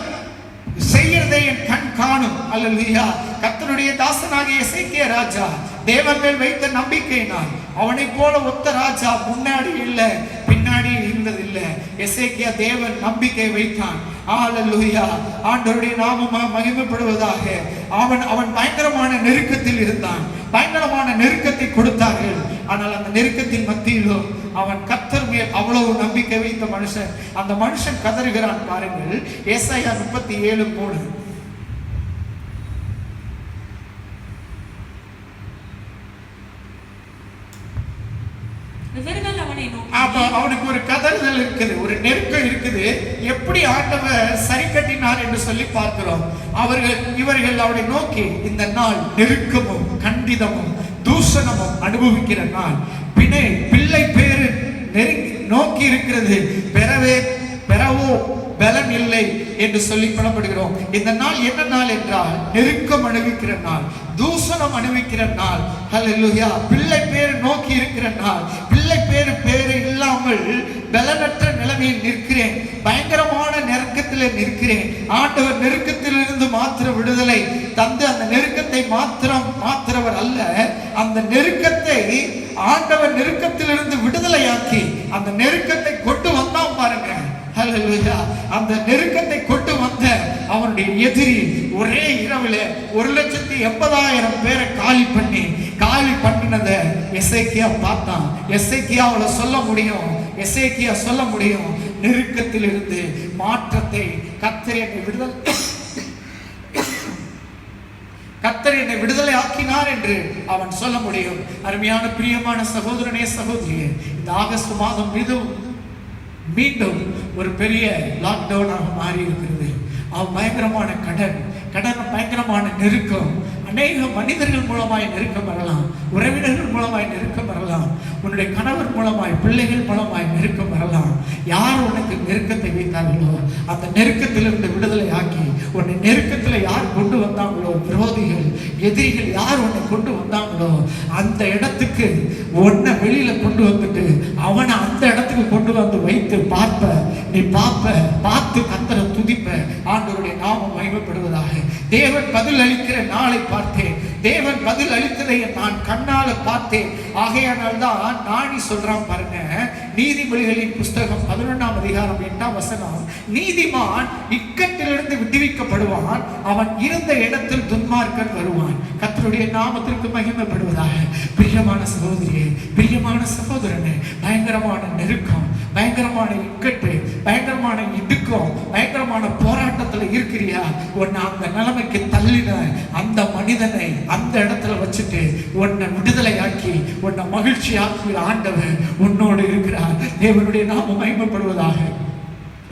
செய்கிறதை என் கண் காணும். அல்லேலூயா. கர்த்தருடைய தாசனாகிய எசேக்கியா ராஜா தேவன் மேல் வைத்த நம்பிக்கையினால் அவனை போல ஒத்த ராஜா முன்னாடி இல்லை பின்னாடி இருந்ததில்லை. எசேக்கியா தேவன் நம்பிக்கை வைத்தான். அல்லேலூயா. ஆண்டவருடைய நாமம் மகிமைப்படுவதாக. அவன் பயங்கரமான நெருக்கத்தில் இருந்தான். பயங்கரமான நெருக்கத்தை கொடுத்தார்கள். ஆனால் அந்த நெருக்கத்தின் மத்தியிலும் அவன் கர்த்தர் மேல் அவ்வளவு நம்பிக்கை வைத்த மனுஷன். அந்த மனுஷன் கதறுகிறான். பாருங்கள், ஏசாயா 37:3. அவனுக்கு ஒரு கதறுதல் இருக்குது, ஒரு நெருக்கம் இருக்குது. எப்படி ஆண்டவர் சரி கட்டினார் என்று சொல்லி பார்க்கிறோம். இவர்கள் அவனை நோக்கி, இந்த நாள் நெருக்கமும் கண்டிதமும் தூஷணமும் அனுபவிக்கிற நாள், பிள்ளை பேரு நோக்கி இருக்கிறது, பெறவோ பலன் இல்லை என்று சொல்லி படப்படுகிறோம். இந்த நாள் என்ன நாள் என்றால், நெருக்கம் அனுபவிக்கிற நாள், தூஷணம் அனுபவிக்கிற நாள். அல்லேலூயா. பிள்ளை பேரு நோக்கி இருக்கிற நாள். பிள்ளை பேரு இல்லாமல் பலனற்ற நிலைமையில் நிற்கிறேன். பயங்கரமான நெருக்கத்தில் நிற்கிறேன். ஆண்டவர் நெருக்கத்திலிருந்து மாத்திர விடுதலை தந்து அந்த நெருக்கத்தை மாத்திரவர் அல்ல, அந்த நெருக்கத்தை ஆண்டவர் நெருக்கத்திலிருந்து விடுதலையாக்கி அந்த நெருக்கத்தை கொண்டு வந்தான். பாருங்க, அல்லேலூயா. அந்த நெருக்கத்தை கொண்டு வந்த அவனுடைய எதிரி ஒரே இரவுல 1,80,000 பேரை காலி பண்ணினத எசேக்கியா பார்த்தான். எசேக்கியாவால சொல்ல முடியும், நெருக்கத்தில் இருந்து மாற்றத்தை கர்த்தர் என்னை விடுதலை ஆக்கினார் என்று அவன் சொல்ல முடியும். அருமையான பிரியமான சகோதரனே, சகோதரியே, இந்த ஆகஸ்ட் மாதம் மீண்டும் ஒரு பெரிய லாக்டவுனாக மாறி இருக்கிறது. அவன் பயங்கரமான கடன் பயங்கரமான நெருக்கம். அநேக மனிதர்கள் மூலமாய் நெருக்கம் வரலாம், உறவினர்கள் மூலமாய் நெருக்கம் வரலாம், உன்னுடைய கணவர் மூலமாய், பிள்ளைகள் மூலமாய் நெருக்கம் வரலாம். யார் உனக்கு நெருக்கத்தை வைத்தார்களோ அந்த நெருக்கத்திலிருந்து விடுதலை ஆக்கி உன்னை நெருக்கத்தில் யார் கொண்டு வந்தாங்களோ, விரோதிகள், எதிரிகள் யார் உன்னை கொண்டு வந்தாங்களோ அந்த இடத்துக்கு உன்னை வெளியில கொண்டு வந்துட்டு அவனை அந்த இடத்துக்கு கொண்டு வந்து வைத்து பார்ப்ப, நீ பார்த்து கர்த்தரை துதிப்ப. ஆண்டவருடைய நாமம் மகிமைப்படுவதாக. தேவன் பதில் அளிக்கிற நாளை பார்த்தேன், தேவன் பதில் அளித்ததை நான் கண்ணால பார்த்தேன். ஆகையானால் தான் நானி சொல்றான் பாருங்க, நீதிமொழிகளின் புஸ்தகம் 11ஆம் அதிகாரம் 8ஆம் வசனம், நீதிமான் இக்கட்டிலிருந்து விடுவிக்கப்படுவான், அவன் இருந்த இடத்தில் துன்மார்க்கன் வருவான். கர்த்தருடைய நாமத்திற்கு மகிமைப்படுவதாக. பிரியமான சகோதரியே, பிரியமான சகோதரனே, பயங்கரமான நெருக்கம், பயங்கரமான இக்கட்டு, பயங்கரமான இடுக்கம், பயங்கரமான போராட்டத்துல இருக்கிறியா? உன்னை அந்த நிலைமைக்கு தள்ளின அந்த மனிதனை அந்த இடத்துல வச்சுட்டு உன்னை விடுதலையாக்கி உன்னை மகிழ்ச்சியாக்குகிற ஆண்டவர் உன்னோடு இருக்கிறார். தேவனுடைய நாமம் மகிமைப்படுவதாக.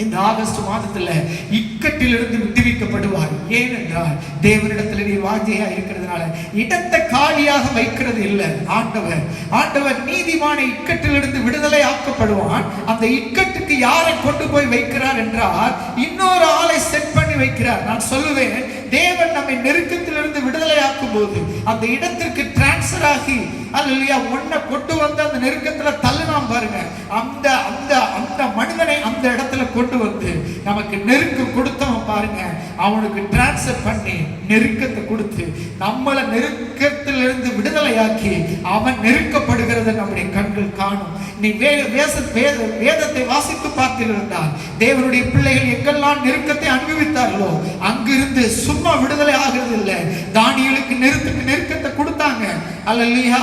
இந்த ஆகஸ்ட் மாதத்துல இக்கட்டிலிருந்து விடுவிக்கப்படுவார். ஏனென்றால் தேவனிடத்துல நீ வாஞ்சையா இருக்கிறதுனால இடத்தை காலியாக வைக்கிறது இல்லை. ஆண்டவர் நீதிமான இக்கட்டிலிருந்து விடுதலை ஆக்கப்படுவான். அந்த இக்கட்டுக்கு யாரை கொண்டு போய் வைக்கிறார் என்றால் இன்னொரு ஆளை செட் பண்ணி வைக்கிறார். நான் சொல்லுவேன், தேவன் நம்மை நெருக்கத்திலிருந்து விடுதலை ஆக்கும் போது அந்த இடத்திற்கு டிரான்ஸ்பர் ஆகி அல்லையா ஒன்ன கொண்டு வந்து அந்த நெருக்கத்துல தள்ளினாம் பாருங்க, அந்த அந்த அந்த மனிதனை அந்த இடத்துல கொண்டு வந்து நமக்கு நெருக்கம் கொடுத்தவன் பாருங்க, அவனுக்கு டிரான்ஸ்பர் பண்ணி நெருக்கத்தை கொடுத்து நம்மளை நெருக்கத்திலிருந்து விடுதலையாக்கி அவன் நெருக்கப்படுகிறத நம்முடைய கண்கள் காணும். நீ வேதத்தை வாசித்து பார்த்திருந்தால் தேவனுடைய பிள்ளைகள் எங்கெல்லாம் நெருக்கத்தை அனுபவித்தார்களோ அங்கிருந்து சும்மா விடுதலை ஆகிறது இல்லை. தானியேலுக்கு நெருக்கத்தை கொடுத்தாங்க, அல்லேலூயா,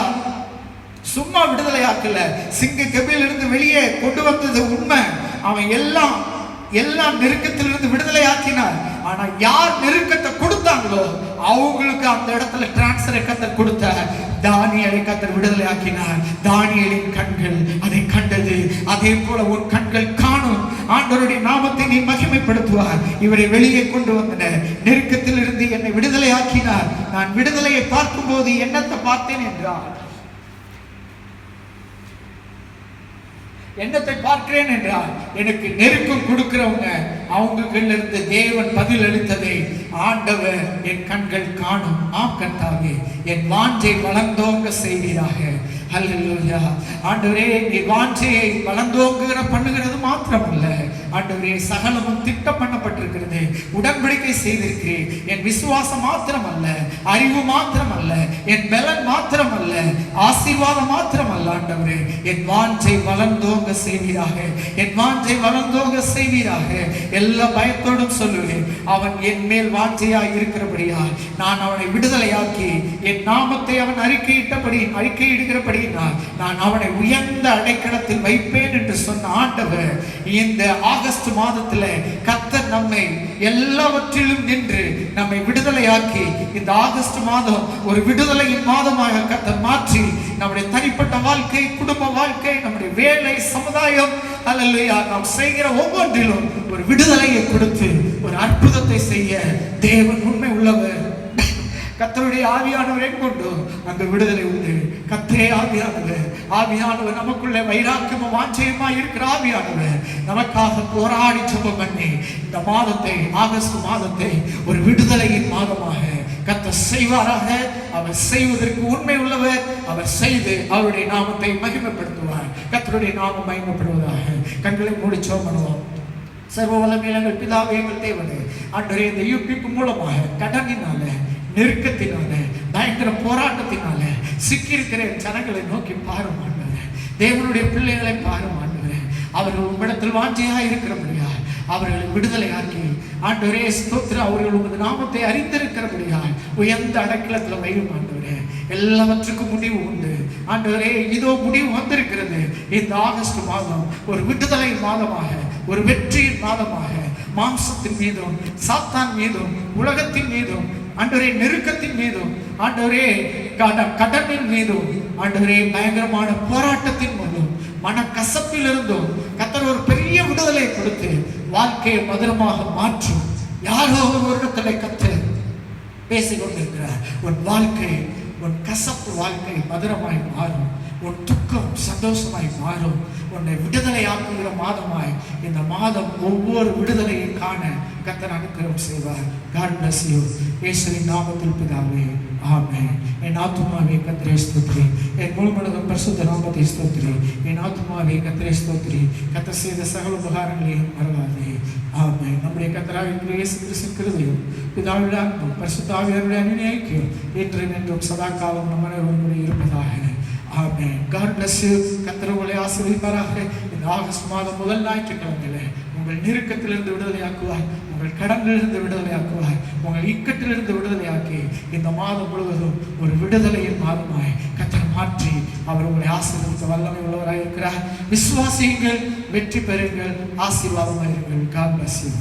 சும்மா விடுதலை ஆக்கல. சிங்க கெபியிலிருந்து வெளியே கொண்டு வந்தது உண்மை. அவன் எல்லாம் நெருக்கத்திலிருந்து விடுதலை ஆக்கினார். ஆனா யார் நெருக்கத்தை கொடுத்தாங்களோ அவங்களுக்கு அந்த இடத்துல டிரான்ஸ்பரை கர்த்தர் கொடுத்தார். தானியேலை கர்த்தர் விடுதலை ஆக்கினார். தானியேலின் கண்கள் அதை கண்டது. அதே போல உன் கண்கள் காணும். ஆண்டவருடைய நாமத்தை நீ மகிமைப்படுத்துவார். இவரை வெளியே கொண்டு வந்தனர், நெருக்கத்தில் இருந்து என்னை விடுதலை ஆக்கினார். நான் விடுதலையை பார்க்கும் போது என்னத்தை பார்த்தேன் என்றால், என்னத்தை பார்க்கிறேன் என்றால், எனக்கு நெருக்கம் கொடுக்கிறவங்க அவங்கள்ல இருந்து தேவன் பதில் அளித்ததை ஆண்டவர் என் கண்கள் காணும். ஆம் கர்த்தாவே, என் வாஞ்சை வளர்ந்தோங்க செய்வீராக. ஹல்லேலூயா. ஆண்டவரே, நீ வாஞ்சையை வளர்ந்தோங்குகிற பண்ணுகிறது மாத்திரமல்ல ஆண்டவரே, சகலமும் திட்டம் பண்ணப்பட்டிருக்கிறது. உடன்படிக்கை செய்திருக்கிறேன். என் விசுவாசம் மாத்திரமல்ல, அறிவு மாத்திரமல்ல, என் பலன் மாத்திரமல்ல, ஆசீர்வாதம் மாத்திரமல்ல ஆண்டவரே, என் வாஞ்சை வளர்ந்தோங்க செய்வீராக. என் வாஞ்சை வளர்ந்தோங்க செய்வீராக. எல்லா பயத்தோடும் சொல்லுவேன், அவன் என் மேல் வாஞ்சையாய் இருக்கிறபடியா நான் அவனை விடுதலையாக்கி என் நாமத்தை அவன் அறிக்கையிடுகிறபடி நான் அவனை உயர்ந்த அடைக்கலத்தில் வைப்பேன் என்று சொன்ன ஆண்டவர் இந்த ஆகஸ்ட் மாதத்தில் கர்த்தர் நம்மை எல்லாவற்றிலும் நின்று நம்மை விடுதலையாக்கி இந்த ஆகஸ்ட் மாதம் ஒரு விடுதலையின் மாதமாக கர்த்தர் மாற்றி நம்முடைய தனிப்பட்ட வாழ்க்கை, குடும்ப வாழ்க்கை, நம்முடைய வேலை, சமுதாயம், அல்லேலூயா, நாம் செய்கிற ஒவ்வொன்றிலும் ஒரு விடுதலையை கொடுத்து ஒரு அற்புதத்தை செய்ய தேவன் உண்மை உள்ளவர். கர்த்தருடைய ஆவியானவரை கொண்டு அந்த விடுதலை உண்டு. கர்த்தரே ஆவியானவர் நமக்குள்ள வைராக்கியமும் வாஞ்சையுமா இருக்கிற ஆவியானவர் நமக்காக போராடி ஜெபம் பண்ணி இந்த மாதத்தை, ஆகஸ்ட் மாதத்தை ஒரு விடுதலையின் மாதமாக கர்த்தர் செய்வாராக. அவர் செய்வதற்கு உண்மை உள்ளவர். அவர் செய்து அவருடைய நாமத்தை மகிமைப்படுத்துவார். கர்த்தருடைய நாமம் மகிமைப்படுவதாக. கண்களை மூடி ஜெபம் பண்ணுவோம். சர்வ வல்லமையுள்ள எங்கள் பிதாவே, எங்கள் தேவனே, ஆண்டவரே, இந்த யூடியூப் மூலமாக கடனினால, நெருக்கத்தினால, பயங்கர போராட்டத்தினால சிக்கியிருக்கிற ஜனங்களை நோக்கி பாரும் ஆண்டவரே. தேவனுடைய பிள்ளைகளை பாரும் ஆண்டவரே. அவர்கள் உம்மிடத்தில் வாஞ்சையா இருக்கிறபடியா அவர்களை விடுதலை ஆக்கி ஆண்டவரே ஸ்தோத்திரம், அவர்கள் உமது நாமத்தை அறிந்திருக்கிறபடியால் உயர்ந்த அடைக்கலத்தில் வையும் ஆண்டவரே. எல்லாவற்றுக்கும் முடிவு உண்டு ஆண்டவரே. இதோ முடிவு வந்திருக்கிறது. இந்த ஆகஸ்ட் மாதம் ஒரு விடுதலை மாதமாக, ஒரு வெற்றியின் மாதமாக, மாம்சத்தின் மீதும் சாத்தான் மீதும் உலகத்தின் மீதும் ஆண்டவரே, நெருக்கத்தின் மீதும் ஆண்டவரே, கடனின் மீதும் ஆண்டவரே, பயங்கரமான போராட்டத்தின் மீதும், மனக்கசப்பில் இருந்தும் கர்த்தர் ஒரு பெரிய விடுதலை கொடுத்து வாழ்க்கையை மதுரமாக மாற்றும். யாரோ ஒரு இடத்துல கர்த்தர் பேசிக்கொண்டிருக்கிறார். உன் வாழ்க்கை, உன் கசப்பு வாழ்க்கை மதுரமாய் மாறும். உன் துக்கம் சந்தோஷமாய் மாறும். உன்னை விடுதலையாக்குகிற மாதமாய் இந்த மாதம் ஒவ்வொரு விடுதலையை காண கர்த்தர் அனுக்கிரகம் செய்வார். God bless you. இயேசுவின் நாமத்தில் பிதாவே, ஆமென். என் ஆத்துமாவே கர்த்தரை ஸ்தோத்திரி, என் முழு மனதும் பரிசுத்த நாமத்தை ஸ்தோத்திரி. என் ஆத்துமாவே கர்த்தரை ஸ்தோத்திரி, கர்த்தர் செய்த சகல உபகாரங்களையும் மறவாதே. ஆமென். நம்முடைய கர்த்தராகிய இயேசு கிறிஸ்துவின் கிருபையும் பிதாவின் அன்பும் பரிசுத்த ஆவியானவருடைய அன்பின் ஐக்கியம் என்றும் என்றும் சதா காலம் நம் அனைவரோடு இருப்பதாக. ஆமென். God bless you. கர்த்தர் உங்களை ஆசீர்வதிப்பாராக. இந்த ஆகஸ்ட் மாதம் முதல் ஞாயிற்றுக்கிழமையிலே உங்கள் நெருக்கத்திலிருந்து விடுதலையாக்குவார், உங்கள் கடனிலிருந்து விடுதலையாக்குவார், உங்கள் இக்கட்டிலிருந்து விடுதலையாக்கி இந்த மாதம் முழுவதும் ஒரு விடுதலையின் மாதமாய் கர்த்தர் மாற்றி அவர் உங்களை ஆசீர்வதிக்க வல்லமை உள்ளவராக இருக்கிறார். விசுவாசியுங்கள், வெற்றி பெறுங்கள், ஆசீர்வாதமாயிருங்கள். God bless you.